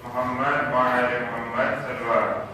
محمد وعلى محمد صلوات.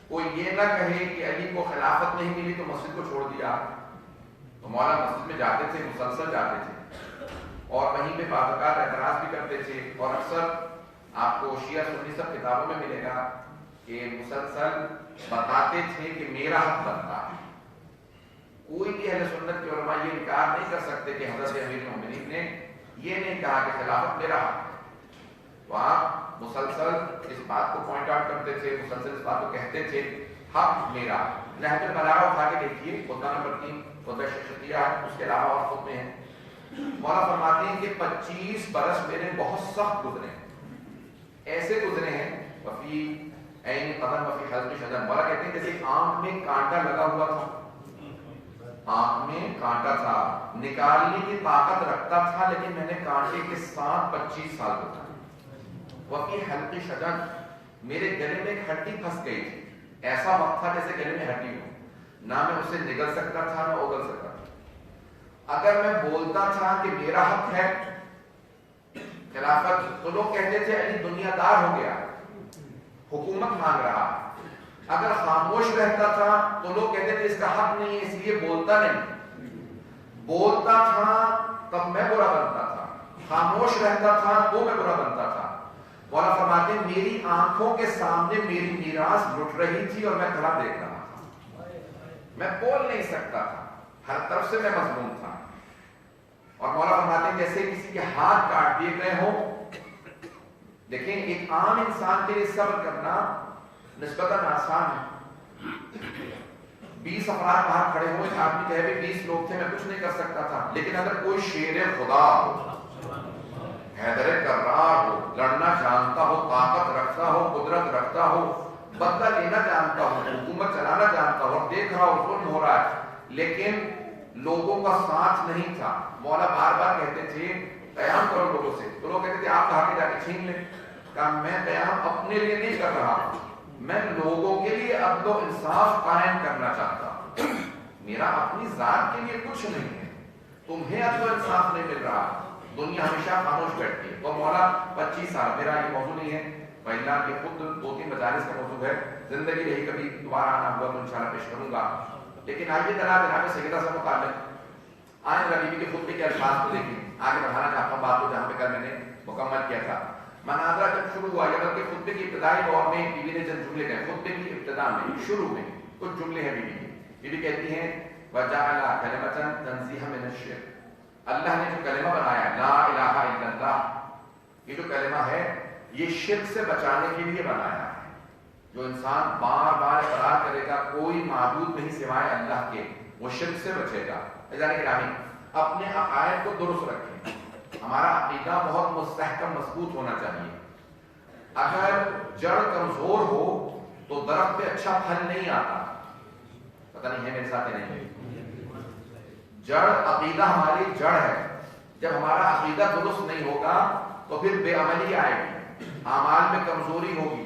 کوئی یہ نہ کہے کہ علی کو خلافت نہیں ملی تو مسجد کو چھوڑ دیا. تو مولانا مسجد میں جاتے تھے, مسلسل جاتے تھے. اور وہیں پہ بعض اوقات اعتراض بھی کرتے تھے. اور اکثر آپ کو شیعہ سنی سب کتابوں میں ملے گا کہ مسلسل بتاتے تھے کہ میرا حق بنتا ہے. کوئی بھی اہل سنت کے علماء یہ انکار نہیں کر سکتے کہ حضرت امیر المومنین نے یہ نہیں کہا کہ خلافت میرا حق ہے. تو آپ مسلسل اس بات کو پوائنٹ آؤٹ کرتے تھے, مسلسل اس بات کو کہتے تھے حق میرا. نہج البلاغہ اٹھا کے دیکھیے, خطبہ نمبر 3 خطبہ شیخیہ ہے, اس کے علاوہ اور خطبے ہیں. مولا فرماتے ہیں کہ 25 برس میرے بہت سخت گزرے ہیں, ایسے گزرے ہیں وفی عین قدم وفی حلق شجر. مولا کہتے ہیں جیسے آنکھ میں کانٹا لگا ہوا تھا, آنکھ میں کانٹا تھا, نکالنے کی طاقت رکھتا تھا لیکن میں نے کانٹے کے ساتھ 25 سال گزارے. وفی حلق شجر, میرے گلے میں ایک ہڈی پھنس گئی تھی, ایسا وقت تھا جیسے گلے میں ہڈی ہو, نہ میں اسے نگل سکتا تھا نہ اگل سکتا تھا. اگر میں بولتا تھا کہ میرا حق ہے خلافت, تو لوگ کہتے تھے علی دنیا دار ہو گیا, حکومت مانگ رہا. اگر خاموش رہتا تھا تو لوگ کہتے تھے اس کا حق نہیں ہے اس لیے بولتا نہیں. بولتا تھا تب میں برا بنتا تھا, خاموش رہتا تھا تو میں برا بنتا تھا. مولا فرماتے ہیں میری آنکھوں کے سامنے میری میراث لٹ رہی تھی اور میں کھڑا دیکھ رہا تھا. میں بول نہیں سکتا تھا, ہر طرف سے میں مظلوم تھا. اور مولا فرماتے ہیں جیسے کسی کے ہاتھ کاٹ دیے گئے ہوں. دیکھیں ایک عام انسان کے لیے صبر کرنا نسبتاً آسان ہے. 20 افراد باہر کھڑے ہوئے, آدمی کہے بھی 20 لوگ تھے میں کچھ نہیں کر سکتا تھا. لیکن اگر کوئی شیر خدا ہو, حیدر کرار ہو, لڑنا جانتا ہو, طاقت رکھتا ہو, قدرت رکھتا ہو, بدلہ لینا جانتا ہو, حکومت چلانا جانتا ہو, دیکھ رہا ہو ظلم ہو رہا ہے, لیکن لوگوں کا ساتھ نہیں تھا. مولا بار بار کہتے تھے قیام کرو لوگوں سے, تو لوگ کہتے تھے آپ کہا کے جا کے چھین لیں. کہا میں قیام اپنے لیے نہیں کر رہا, میں لوگوں کے لیے عدل و انصاف قائم کرنا چاہتا ہوں. میرا اپنی ذات کے لیے کچھ نہیں ہے, تمہیں عدل و انصاف نہیں مل رہا, دنیا ہمیشہ خاموش بیٹھتی ہے. اور مولا 25 سال, میرا یہ موضوع نہیں ہے, پہلا یہ خود 2-3 مجالس کا موضوع ہے, زندگی رہی کبھی دوبارہ آنا ہوا تو انشاءاللہ پیش کروں گا. لیکن آئیے جناب سیدہ سے متعلق آئے نبی کے خطبے کے الفاظ کو دیکھیں. آگے بڑھانا چاہتا ہوں بات کو جہاں پہ کل میں نے مکمل کیا تھا. مناظرہ جب شروع ہوا, یا بلکہ خطبے کی ابتدائی دور میں بی بی نے چند جملے کہے. خطبے کی ابتدا میں شروع میں کچھ جملے ہیں بی بی کہتی ہیں وَجَعَلَ كَلِمَةً تَنزِيهًا مِنَ الشِّرْكِ, اللہ نے جو کلمہ بنایا لا الہ الا اللہ, یہ جو کلمہ ہے یہ شرک سے بچانے کے لیے بنایا ہے. جو انسان بار بار اقرار کرے گا کوئی معبود نہیں سوائے اللہ کے, وہ شرک سے بچے گا. گرامی اپنے عقائد کو درست رکھیں. ہمارا عقیدہ بہت مستحکم مضبوط ہونا چاہیے. اگر جڑ کمزور ہو تو درخت پہ اچھا پھل نہیں آتا. پتہ نہیں ہے میرے ساتھ نہیں. جڑ عقیدہ ہماری جڑ ہے. جب ہمارا عقیدہ درست نہیں ہوگا تو پھر بے عملی آئے گی, اعمال میں کمزوری ہوگی,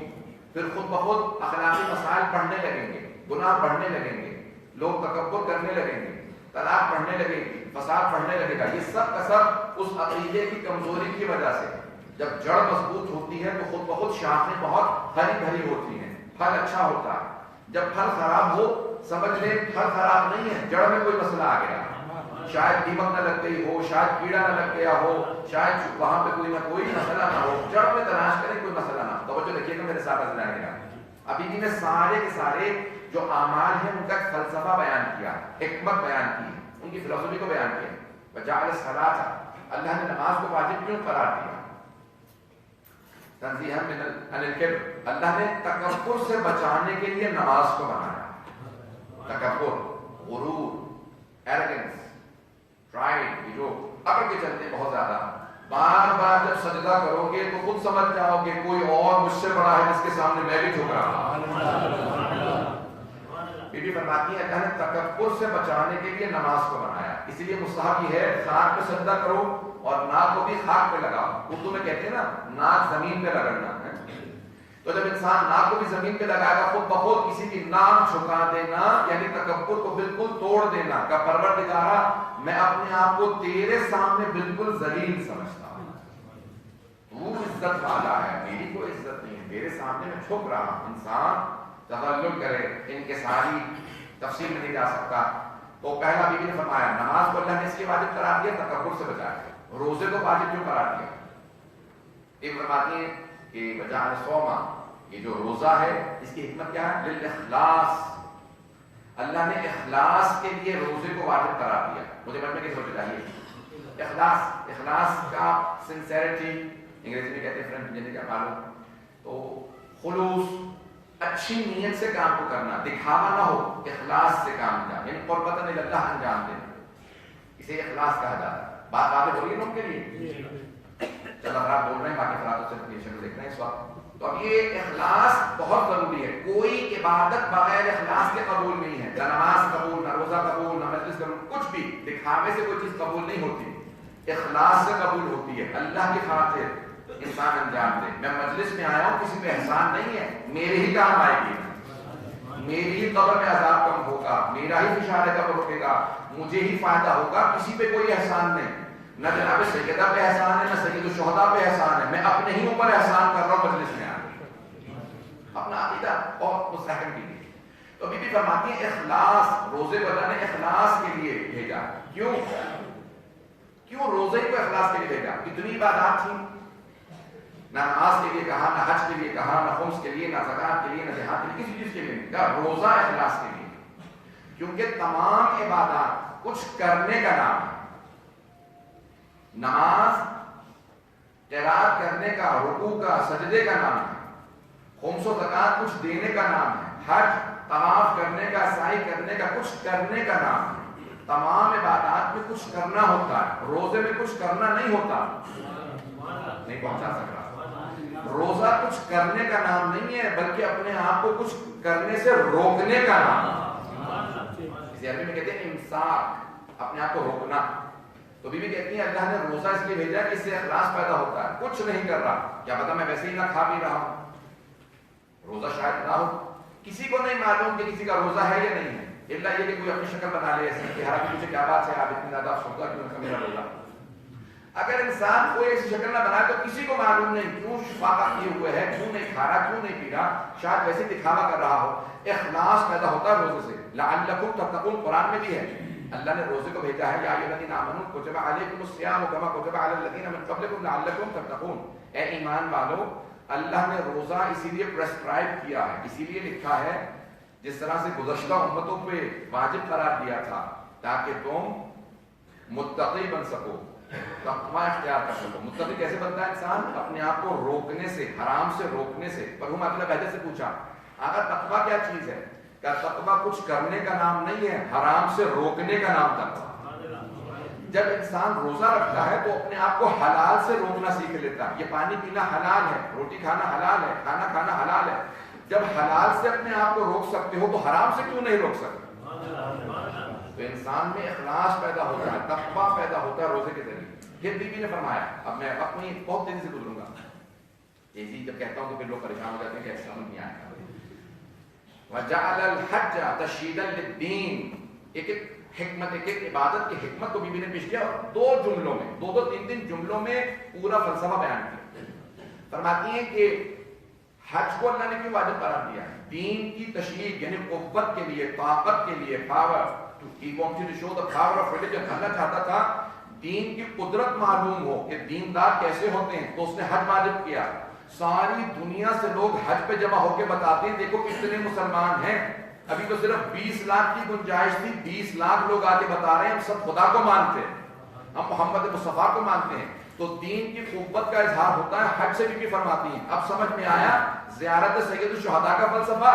پھر خود بخود اخلاقی مسائل بڑھنے لگیں گے, گناہ بڑھنے لگیں گے, لوگ تکبر کرنے لگیں گے, طلاق بڑھنے لگے گی, فساد بڑھنے لگے گا. یہ سب کا سب اس عقیدے کی کمزوری کی وجہ سے. جب جڑ مضبوط ہوتی ہے تو خود بخود شاخیں بہت ہری بھری ہوتی ہیں, پھل اچھا ہوتا ہے. جب پھل خراب ہو سمجھ لیں پھل خراب نہیں ہے, جڑ میں کوئی مسئلہ آ گیا, شاید دیمک نہ لگ گئی ہو, شاید کیڑا نہ لگ گیا ہو, شاید وہاں پہ کوئی نہ کوئی مسئلہ نہ ہو. جڑ میں تلاش کریں کوئی مسئلہ نہ ہو. توجہ دیکھیے گا میرے ساتھ نظر گا. ابھی بھی میں سارے کے سارے جو اعمال ہیں ان کا فلسفہ بیان کیا, حکمت بیان کی, ان کی فلسفی کو بیان کیا. وجعل الصلاۃ, اللہ نے نماز کو واجب کیوں قرار دیا؟ تنزیہا من الکبر, اللہ نے تکبر سے بچانے کے لیے نماز کو بنایا. تکبر, غرور, ایروگنس, پرائڈ, یہ جو اکڑ کے چلتے بہت زیادہ, بار بار جب سجدہ کرو گے تو خود سمجھ جاؤ گے کوئی اور مجھ سے بڑا ہے جس کے سامنے میں بھی جھک رہا ہوں. بی بی فرماتی ہے اللہ نے تکبر سے بچانے کے لیے نماز کو بنایا. اس لیے مستحب یہ ہے خاک پہ سجدہ کرو اور ناک کو بھی خاک پہ لگاؤ. اردو میں کہتے ہیں نا ناک زمین پہ رگڑنا ہے. تو جب انسان ناک کو بھی زمین پہ لگائے گا خود بخود کسی کی ناک جھکا دینا یعنی تکبر کو بالکل توڑ دینا. کہ پروردگارا میں اپنے آپ کو تیرے سامنے بالکل ذلیل سمجھتا ہوں, تو عزت والا ہے, میری کوئی عزت نہیں ہے, میرے سامنے میں جھک رہا ہوں. انسان تغلل کرے, ان کے ساری تفصیل میں نہیں جا سکتا. تو پہلا بیوی نے فرمایا نماز کو اللہ نے اس لیے واجب قرار دیا تکبر سے بچایا، روزے کو واجب کیوں قرار دیا؟ یہ فرماتی ہیں کہ بجعل صوما، یہ جو روزہ ہے اس کی حکمت کیا ہے؟ للاخلاص، اللہ نے اخلاص کے لیے روزے کو واجب قرار دیا۔ مجھے من میں کس وجہ چاہیے؟ اخلاص، اخلاص کا سنسیریٹی انگریزی میں کہتے ہیں فرینڈ، جنہیں کیا معلوم، تو خلوص، اچھی نیت سے کام کو کرنا، دکھاوا نہ ہو، اخلاص سے کام انجام، یعنی قربتاً اللہ انجام دینا، اسے اخلاص کہا جاتا ہے۔ بات واضح ہو رہی ہے لوگ کے لیے؟ چل اگر آپ بول رہے ہیں باقی فرات سے اپلیکیشن دیکھ رہے ہیں اس وقت، تو اب یہ اخلاص بہت ضروری ہے۔ کوئی عبادت بغیر اخلاص کے قبول نہیں ہے، نہ نماز قبول، نہ روزہ قبول، نہ مجلس قبول، کچھ بھی دکھاوے سے کوئی چیز قبول نہیں ہوتی، اخلاص سے قبول ہوتی ہے۔ اللہ کی خاطر انسان انجام دے، میں مجلس میں آیا ہوں، کسی پہ احسان نہیں ہے، میرے ہی کام آئے گی، میری ہی قبر میں عذاب کم ہوگا، میرا ہی فشار قبر رکے گا، مجھے ہی فائدہ ہوگا، کسی پہ کوئی احسان نہیں، نہ جناب سیدہ پہ احسان ہے، نہ سید الشہداء پہ احسان ہے، میں اپنے ہی اوپر احسان کر رہا ہوں مجلس میں آ اپنا عقیدہ بہت مستحکم کیجیے۔ تو بی بی فرماتی ہیں اخلاص، روزے کو اللہ نے اخلاص کے لیے بھیجا۔ کیوں روزے کو اخلاص کے لیے بھیجا؟ اتنی عبادات تھیں، نہ نماز کے لیے کہا، نہ حج کے لیے کہا، نہ خمس کے لیے، نہ زکات کے لیے، نہ جہاد کے لیے، کسی چیز کے لیے نہیں کہا، روزہ اخلاص کے لیے، کیونکہ تمام عبادات کچھ کرنے کا نام ہے۔ نماز قرات کرنے کا، رکوع کا، سجدے کا نام ہے، خمس و زکات کچھ دینے کا نام ہے، حج طواف کرنے کا، سعی کرنے کا، کچھ کرنے کا نام ہے۔ تمام عبادات میں کچھ کرنا ہوتا ہے، روزے میں کچھ کرنا نہیں ہوتا، نہیں پہنچا سک رہا۔ روزہ کچھ کرنے کا نام نہیں ہے، بلکہ اپنے آپ کو کچھ کرنے سے روکنے کا نام ہے۔ اسے عربی میں کہتے ہیں امساک، اپنے آپ کو روکنا۔ تو بی بی کہتی ہیں اللہ نے روزہ اس لیے بھیجا کہ اس سے اخلاص پیدا ہوتا ہے، کچھ نہیں کر رہا، کیا پتا میں ویسے ہی نہ کھا پی رہا ہوں، روزہ شاید نہ ہو، کسی کو نہیں معلوم کہ کسی کا روزہ ہے یا نہیں ہے، اللہ یہ کہ کوئی اپنی شکل بنا لے ایسی کہ حالانکہ مجھے کیا بات ہے آپ اتنی زیادہ افسردہ کیوں کا میرا روزہ۔ اگر انسان کوئی ایسی شکل نہ بنائے تو کسی کو معلوم نہیں کیوں شفاقہ کیے ہوئے ہے، کیوں نہیں کھا رہا، کیوں نہیں پی رہا، شاید ویسے دکھاوا کر رہا ہو۔ اخلاص پیدا ہوتا ہے روزے سے، لعلکم تتقون، قرآن میں بھی ہے، اللہ نے روزے کو بھیجا ہے، یا ایھا الذین آمنوا کتب علیکم الصیام کما کتب علی الذین من قبلکم لعلکم تتقون، اے ایمان والو، اللہ نے روزہ اسی لیے پرسکرائب کیا ہے، اسی لیے لکھا ہے جس طرح سے گزشتہ امتوں پہ واجب قرار دیا تھا تاکہ تم متقی بن سکو، تقوی اختیار کر سکو۔ متقی کیسے بنتا ہے انسان؟ اپنے آپ کو روکنے سے، حرام سے روکنے سے۔ مرحوم اپنے بہجت سے پوچھا اگر تقوی کیا چیز ہے؟ کہ تقوی کچھ کرنے کا نام نہیں ہے، حرام سے روکنے کا نام تقوی۔ جب انسان روزہ رکھتا ہے تو اپنے آپ کو حلال سے روکنا سیکھ لیتا ہے، یہ پانی پینا حلال ہے، روٹی کھانا حلال ہے، کھانا کھانا حلال ہے۔ جب حلال سے اپنے آپ کو روک سکتے ہو تو حرام سے کیوں نہیں روک سکتے؟ تو انسان میں اخلاص پیدا ہوتا ہے، تقویٰ پیدا ہوتا ہے روزے کے ذریعے۔ پھر بی بی نے فرمایا، اب میں اپنی بہت تیزی سے گزروں گا، تیزی جب کہتا ہوں تو پھر لوگ پریشان ہو جاتے ہیں کہ ایسا سمجھ نہیں آیا۔ وَجَعَلَ الْحَجَّ تَشْيِيدًا لِلدِّينِ، ایک حکمت، ایک عبادت کی حکمت کو بی بی نے پیش کیا، اور دو جملوں میں، دو تین جملوں میں پورا فلسفہ بیان کیا۔ فرماتی ہیں کہ حج کو اللہ نے کیوں واجب قرار دیا ہے؟ دین کی تشریح، یعنی قوت کے لیے، طاقت کے لیے، power, he wanted to show the power of religion۔ اللہ چاہتا تھا دین کی قدرت معلوم ہو کہ دیندار کیسے ہوتے ہیں، تو اس نے حج واجب کیا۔ ساری دنیا سے لوگ حج پہ جمع ہو کے بتاتے ہیں دیکھو کتنے مسلمان ہیں، ابھی تو صرف 20 لاکھ کی گنجائش تھی، 20 لاکھ لوگ آ کے بتا رہے ہیں ہم سب خدا کو مانتے ہیں، ہم محمد مصطفیٰ کو مانتے ہیں۔ تو دین کی قوت کا اظہار ہوتا ہے حج سے بھی فرماتی ہیں۔ اب سمجھ میں آیا زیارت سید الشہداء کا فلسفہ؟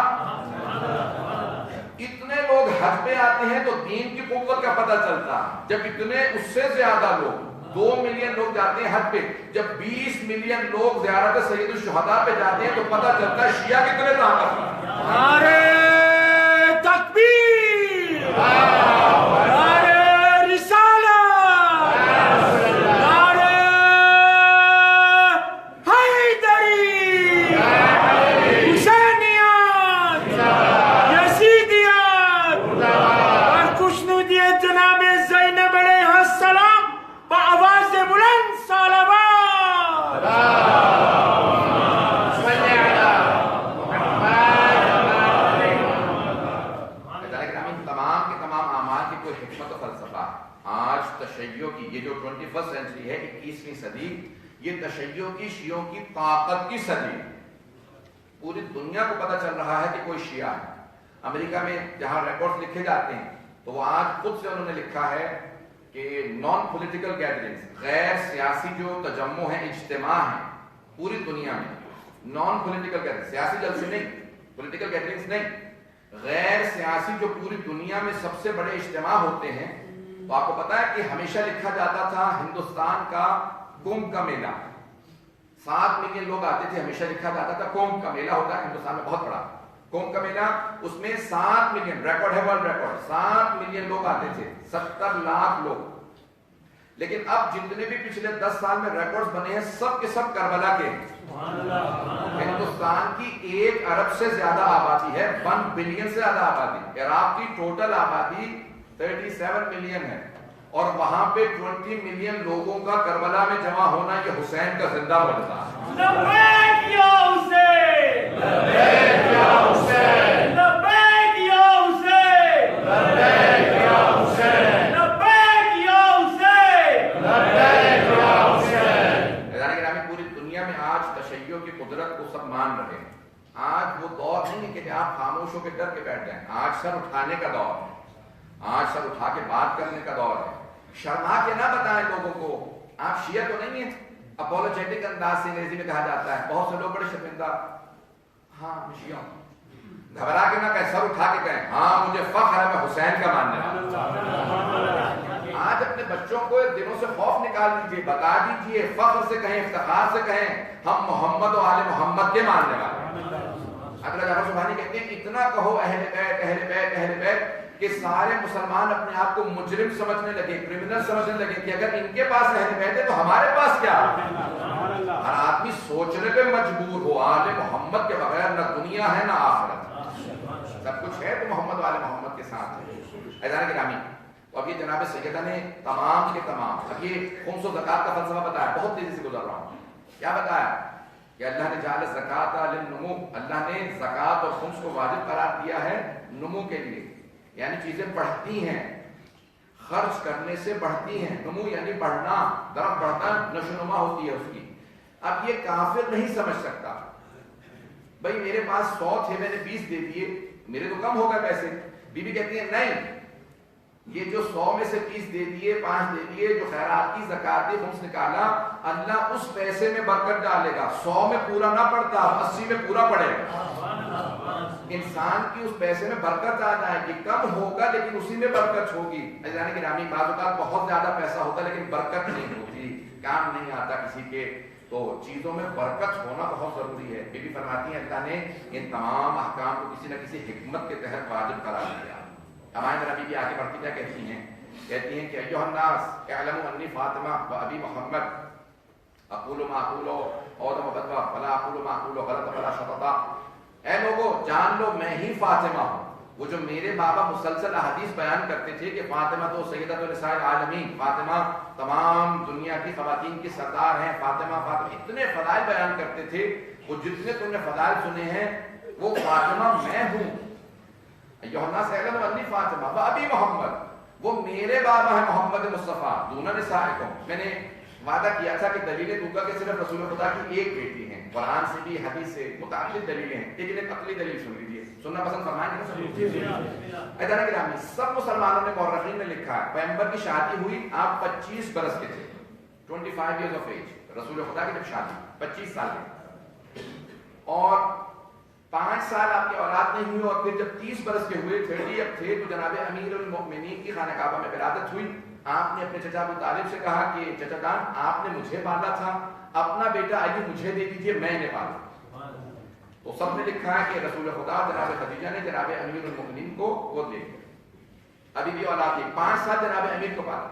اتنے لوگ حج پہ آتے ہیں تو دین کی قوت کا پتہ چلتا ہے، جب اتنے اس سے زیادہ لوگ 2 ملین لوگ جاتے ہیں حج پہ، جب 20 ملین لوگ زیارت سید الشہداء پہ جاتے ہیں تو پتہ چلتا ہے شیعہ کتنے طاقتور ہیں۔ نعرہ تکبیر، نعرہ رسالت، نعرہ حیدری، حسینیت، یزیدیت اور خوشنودیت جناب زینب علیہ السلام بآواز بلند صلوات۔ 21 سینچری ہے، 21ویں صدی، یہ تشیع کی شیعوں کی طاقت کی صدی ہے. پوری دنیا کو پتہ چل رہا ہے کہ کوئی شیعہ ہے. امریکہ میں جہاں ریکارڈز لکھے جاتے ہیں تو وہ آج خود سے انہوں نے لکھا ہے کہ نان پولیٹیکل گیدرنگز، غیر سیاسی جو تجمع ہیں، اجتماع ہیں پوری دنیا میں، نان پولیٹیکل گیدرنگز، سیاسی جلسے نہیں، پولیٹیکل گیدرنگز نہیں، غیر سیاسی جو پوری دنیا میں سب سے بڑے اجتماع ہوتے ہیں. تو آپ کو پتا ہے کہ ہمیشہ لکھا جاتا تھا ہندوستان کا کمبھ کا میلہ، 7 ملین لوگ آتے تھے، ہمیشہ لکھا جاتا تھا کمبھ کا میلہ ہوتا ہے ہندوستان میں بہت بڑا کمبھ کا میلہ، اس میں 7 ملین، ریکارڈ ہے ورلڈ ریکارڈ، 7 ملین لوگ آتے تھے، 70 لاکھ لوگ. لیکن اب جتنے بھی پچھلے 10 سال میں ریکارڈز بنے ہیں سب کے سب کربلا کے. ہندوستان کی 1 ارب سے زیادہ آبادی ہے، 1 بلین سے زیادہ آبادی. عراق کی ٹوٹل آبادی 37 ملین ہے اور وہاں پہ 20 ملین لوگوں کا کربلا میں جمع ہونا یہ حسین کا زندہ معجزہ ہے. لبیک یا حسین، لبیک یا حسین، لبیک یا حسین، لبیک یا حسین، لبیک یا حسین، لبیک یا حسین. گرامی پوری دنیا میں آج تشیع کی قدرت کو سب مان رہے ہیں. آج وہ دور نہیں ہے کہ آپ خاموش ہو کے ڈر کے بیٹھ جائیں. آج سر اٹھانے کا دور ہے، آج سر اٹھا کے بات کرنے کا دور ہے. شرما کے نہ بتائیں لوگوں کو آپ شیعہ تو نہیں ہیں. اپولوجیٹک انداز سے انگریزی میں کہا جاتا ہے، بہت سے لوگ بڑے شرمندہ، ہاں میں شیعہ ہوں. گھبرا کے نہ کہیں، سر اٹھا کے کہیں ہاں مجھے فخر ہے میں حسین کا ماننے والا. آج اپنے بچوں کو دلوں سے خوف نکال دیجیے، بتا دیجیے، فخر سے کہیں، افتخار سے کہیں ہم محمد و آل محمد کے ماننے والے. اگلا جعفر سبحانی کہتے ہیں اتنا کہو اہل بیت اہل بیت اہل بیت کہ سارے مسلمان اپنے آپ کو مجرم سمجھنے لگے، کرمنل سمجھنے لگے کہ اگر ان کے پاس اہل بیت ہے تو ہمارے پاس کیا. ہر آدمی سوچنے پہ مجبور ہو آل محمد کے بغیر نہ دنیا ہے نہ آخرت، سب کچھ ہے تو محمد والے محمد کے ساتھ ہے. اذان گرامی، اب یہ جناب سیدہ نے تمام کے تمام اب یہ خمس و زکات کا فلسفہ بتایا. بہت تیزی سے گزر رہا ہوں. کیا بتایا کہ اللہ نے جعل الزکات للنمو، اللہ نے زکات اور خمس کو واجب قرار دیا ہے نمو کے لیے، یعنی چیزیں بڑھتی ہیں، خرچ کرنے سے بڑھتی ہیں. نمو یعنی بڑھنا، درخت بڑھتا نشوونما ہوتی ہے اس کی. اب یہ کافر نہیں سمجھ سکتا بھائی میرے پاس 100 تھے میں نے 20 دے دیے، میرے تو کم ہو گئے پیسے. بی بی کہتی ہے نہیں، یہ جو 100 میں سے 30 دے دیے، 5 دے دیے، جو خیرات کی زکات خمس نکالا، اللہ اس پیسے میں برکت ڈالے گا. 100 میں پورا نہ پڑتا، 80 میں پورا پڑے گا. انسان کی اس پیسے میں برکت آ جائے گی. کم ہوگا لیکن اسی میں برکت ہوگی. عزیزان گرامی، بعض اوقات بہت زیادہ پیسہ ہوتا ہے لیکن برکت نہیں ہوتی، کام نہیں آتا کسی کے. تو چیزوں میں برکت ہونا بہت ضروری ہے. بی بی فرماتی ہیں اللہ نے ان تمام احکام کو کسی نہ کسی حکمت کے تحت واجب قرار دیا. ہمارے نبی بھی آگے بڑھتی کیا کہتی ہیں کہ ایھا الناس اعلموا انی فاطمہ و ابی محمد اقول ما اقول اور مبدوا ولا اقول ما اقول غلط ولا شططا. اے لوگوں جان لو میں ہی فاطمہ ہوں. وہ جو میرے بابا مسلسل احادیث بیان کرتے تھے کہ فاطمہ تو سیدۃ النساء العالمین، فاطمہ تمام دنیا کی خواتین کی سردار ہیں، فاطمہ فاطمہ، اتنے فضائل بیان کرتے تھے. وہ جتنے تم نے فضائل سنے ہیں وہ فاطمہ میں ہوں. یوحنا سے اعلم انی فاطمہ و ابی محمد، وہ میرے بابا ہیں محمد مصطفیٰ دون نسائکم. میں نے وعدہ کیا تھا کہ دلیلیں دوں گا کہ صرف رسول خدا کی ایک بیٹی ہیں. قرآن سے بھی حدیث سے متعدد دلیلیں ہیں، لیکن ایک عقلی دلیل سن لیجیے. سننا پسند فرمائیں گے؟ ایدان گرامی، سب مسلمانوں نے مورخین نے لکھا ہے پیغمبر کی شادی ہوئی آپ 25 برس کے تھے، 25 ایئرز آف ایج. رسول خدا کی جب شادی 25 سال کے، اور 5 سال آپ کی اولاد نہیں ہوئی، اور پھر جب 30 برس کے ہوئے 30 اب تھے تو جناب امیر المؤمنین کی خانہ کعبہ میں ولادت ہوئی. آپ نے اپنے چچا ابو طالب سے کہا کہ چچا جان آپ نے مجھے پالا تھا، اپنا بیٹا آئیے مجھے دے دیجیے، میں نے پالا. تو سب نے لکھا ہے کہ رسول خدا جناب خدیجہ نے جناب امیر المؤمنین کو وہ دے دیا. ابھی بھی اولاد تھی، 5 سال جناب امیر کو پالا،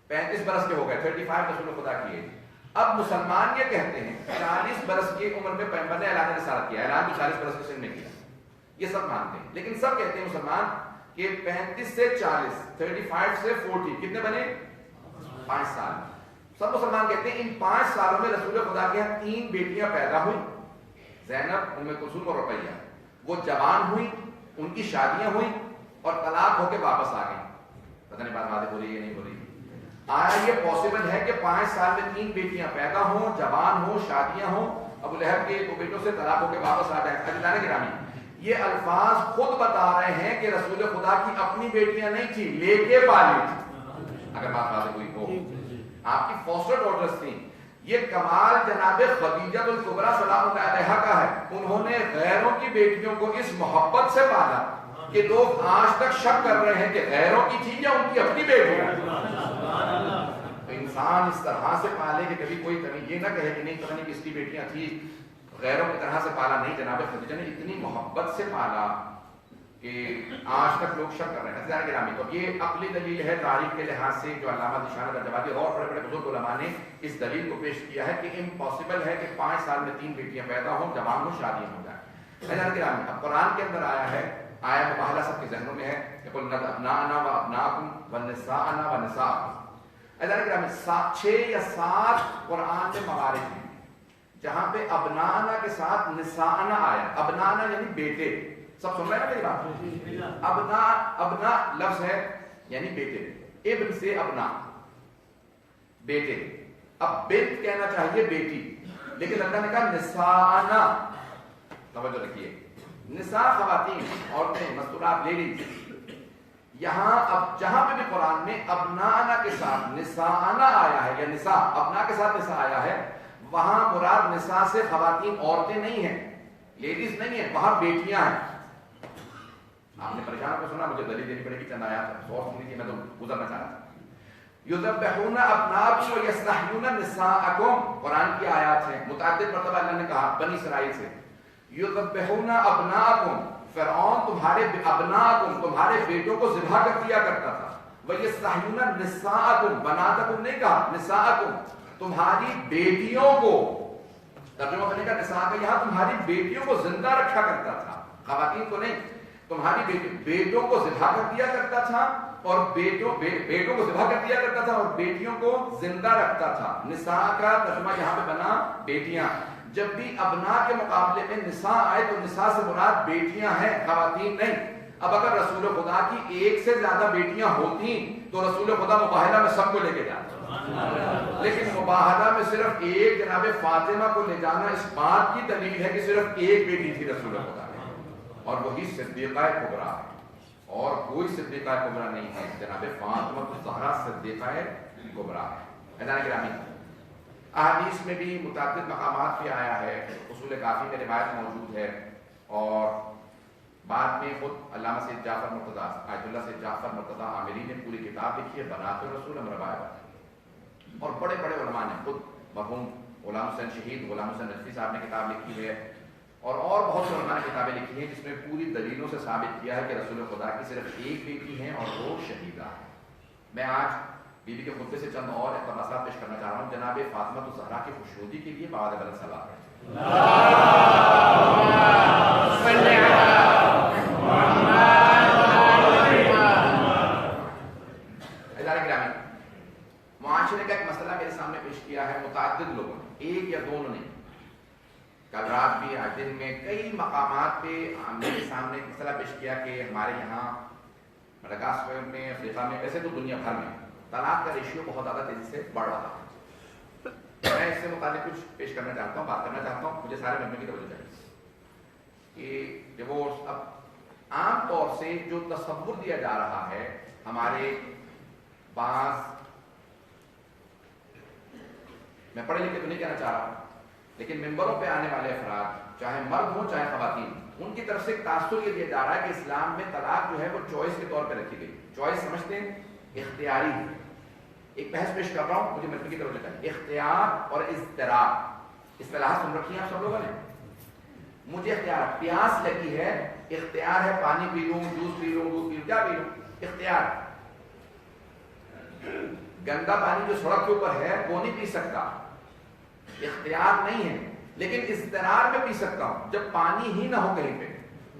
35 برس کے ہو گئے، 35 رسول خدا کی ایج. اب مسلمان یہ کہتے ہیں 40 برس کی عمر میں پیغمبر نے اعلان رسالت کیا، اعلان بھی 40 برس کے سن میں کیا، یہ سب مانتے ہیں. لیکن سب کہتے ہیں مسلمان کہ 35 سے 40، 35 سے 40 کتنے بنے؟ 5 سال. سب مسلمان کہتے ہیں ان 5 سالوں میں رسول خدا کے یہاں 3 بیٹیاں پیدا ہوئی، زینب، ام کلثوم اور رقیہ. وہ جوان ہوئی، ان کی شادیاں ہوئی اور طلاق ہو کے واپس آ گئی. پتہ نہیں بات واضح ہو رہی ہے نہیں ہو رہی. آیا یہ پاسبل ہے کہ 5 سال میں 3 بیٹیاں پیدا ہوں، جوان ہوں، شادیاں ہوں، ابو لہب کے 2 بیٹوں سے طلاق ہو کے واپس آ جائیں؟ عزیزان گرامی، یہ الفاظ خود بتا رہے ہیں کہ رسول خدا کی اپنی بیٹیاں نہیں تھی، لے کے پالی تھی۔ اگر بات واضح ہوئی ہو، آپ کی فوسٹر ڈاٹرز تھیں۔ یہ کمال جناب خدیجہ الکبریٰ سلام اللہ علیہا کا ہے، انہوں نے غیروں کی بیٹیوں کو اس محبت سے پالا کہ لوگ آج تک شک کر رہے ہیں کہ غیروں کی تھی یا ان کی اپنی بیٹیاں۔ تو انسان اس طرح سے پالے کہ کبھی کوئی کمی یہ نہ کہے کہ نہیں پتہ نہیں کس کی بیٹیاں تھی، غیروں کی طرح سے پالا نہیں، جناب خدیجہ نے اتنی محبت سے پالا کہ آج تک لوگ شک کر رہے ہیں۔ عزیزان گرامی، تو یہ عقلی دلیل ہے تاریخ کے لحاظ سے جو علامہ ذیشان درجوادی اور بڑے بڑے بزرگ علماء نے اس دلیل کو پیش کیا ہے کہ امپاسبل ہے کہ 5 سال میں 3 بیٹیاں پیدا ہوں، جوان ہوں، شادیاں ہو جائیں۔ عزیزان گرامی، اب قرآن کے اندر آیا ہے، آیا مباہلہ سب کے ذہنوں میں ہے کہ قل ابناءنا و ابناءکم ونساءنا و نساءکم۔ عزیزان گرامی، 6 یا 7 قرآن میں موارد ہیں جہاں پہ ابناءنا کے ساتھ نساءنا آیا۔ ابناءنا یعنی بیٹے، سب سن رہے ہیں میری بات؟ ابنا لفظ ہے یعنی بیٹے، ابن سے ابنا بیٹے، اب بنت کہنا چاہیے بیٹی، لیکن اللہ نے کہا نساءنا، توجہ رکھیے، نساء خواتین، عورتیں، مستورات، لیڈیز۔ یہاں اب جہاں پہ بھی قرآن میں ابنانا کے ساتھ نساءنا آیا ہے یا نساء ابنا کے ساتھ نساء آیا ہے، وہاں مراد نساء سے خواتین، عورتیں نہیں ہیں، لیڈیز نہیں ہیں، وہاں بیٹیاں ہیں۔ آپ نے پریشان کو سنا، مجھے دلیل دینی پڑے گی، چند آیات سورس سنی تھی، میں تو گزرنا چاہ رہا تھا۔ یذبحون ابناءکم ویستحیون نساءکم، قرآن کی آیات ہیں، متعدد مرتبہ اللہ نے کہا بنی اسرائیل سے، یذبحون ابناءکم، فرعون تمہارے ابناءکم، تمہارے بیٹوں کو ذبح کر دیا کرتا تھا، ویستحیون نساءکم، بناتکم نہیں کہا، نساءکم، تمہاری بیٹیوں کو، ترجمہ کرنے کا نساء کا یہاں تمہاری بیٹیوں کو زندہ رکھا کرتا تھا، خواتین کو نہیں، تمہاری بیٹوں کو ذبح کر دیا کرتا تھا، اور بیٹوں کو ذبح کر دیا کرتا تھا اور بیٹیوں کو زندہ رکھتا تھا۔ نساء کا ترجمہ یہاں پہ بنا بیٹیاں۔ جب بھی ابنا کے مقابلے میں نساء آئے تو نساء سے مراد بیٹیاں ہیں، خواتین نہیں۔ اب اگر رسول خدا کی 1 سے زیادہ بیٹیاں ہوتی تو رسول خدا مباہلہ میں سب کو لے کے جاتا، لیکن مباہلہ میں صرف ایک جناب فاطمہ کو لے جانا اس بات کی دلیل ہے کہ صرف ایک بیٹی تھی رسول خدا، اور وہی صدیقہ کبریٰ ہے، اور کوئی صدیقہ کبریٰ نہیں ہے، جناب فاطمہ الزہرا صدیقہ کبریٰ ہے۔ عزیزان گرامی، احادیث میں بھی متعدد مقامات پہ آیا ہے، اصول کافی میں روایت موجود ہے، اور بعد میں خود علامہ سید جعفر مرتضیٰ، آیت اللہ سید جعفر مرتضیٰ عامری نے پوری کتاب لکھی ہے بنات الرسول روایت، اور بڑے بڑے علماء نے، خود مرحوم غلام حسین شہید غلام حسین نجفی صاحب نے کتاب لکھی ہے، اور بہت سے علماء نے کتابیں لکھی ہیں جس میں پوری دلیلوں سے ثابت کیا ہے کہ رسول خدا کی صرف ایک بیٹی ہیں اور وہ شہیدہ ہے۔ میں آج بیوی کے خطبے سے چند اور اقتباسات پیش کرنا چاہ رہا ہوں جناب فاطمہ الزہرا کی خوشنودی کے لیے بعد بلند صلوات ہے۔ معاشرے کا ایک مسئلہ میرے سامنے پیش کیا ہے متعدد لوگوں نے، 1 یا 2 نے، کل رات بھی آج دن میں کئی مقامات پہ میرے سامنے ایک مسئلہ پیش کیا کہ ہمارے یہاں مڈغاسکر میں، افریقہ میں، ایسے تو دنیا بھر میں طلاق کا ریشیو بہت زیادہ تیزی سے بڑھ رہا ہے۔ میں اس سے متعلق کچھ پیش کرنا چاہتا ہوں، بات کرنا چاہتا ہوں، مجھے سارے مجموعے کی توجہ چاہیے کہ ڈیورس اب عام طور سے جو تصور دیا جا رہا ہے ہمارے بعض، میں پڑھے لکھے تو نہیں کہنا چاہ رہا ہوں، لیکن ممبروں پہ آنے والے افراد چاہے مرد ہوں چاہے خواتین، ان کی طرف سے ایک تاثر یہ دیا جا رہا ہے کہ اسلام میں طلاق جو ہے وہ چوائس کے طور پہ رکھی گئی۔ چوائس سمجھتے ہیں اختیاری، ایک بحث پیش کر رہا ہوں، مجھے مطلب کی طرف چاہیے، اختیار اور اضطرار، اصطلاحات سن رکھی ہیں آپ سب لوگوں نے۔ مجھے اختیار، پیاس لگی ہے، اختیار ہے پانی پی لوں، جوس پی لوں، دودھ پی لوں، کیا پی لوں، اختیار۔ گندا پانی جو سڑک کے اوپر ہے وہ نہیں پی سکتا، اختیار نہیں ہے، لیکن اضطرار میں پی سکتا ہوں جب پانی ہی نہ ہو کہیں پہ،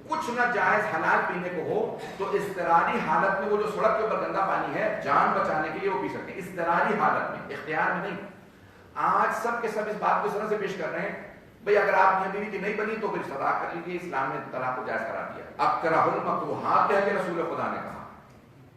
کچھ نہ جائز حلال پینے کو ہو تو اضطراری حالت میں وہ جو سڑک کے اوپر گندا پانی ہے جان بچانے کے لیے وہ پی سکتے ہیں، اضطراری حالت میں، اختیار میں نہیں۔ آج سب کے سب اس بات کو اس طرح سے پیش کر رہے ہیں بھئی اگر آپ میاں بیوی کی نہیں بنی تو پھر طلاق کر لیجیے، اسلام نے طلاق کو جائز قرار دیا۔ اکرہ المکروہات کہہ کے رسول خدا نے کہا،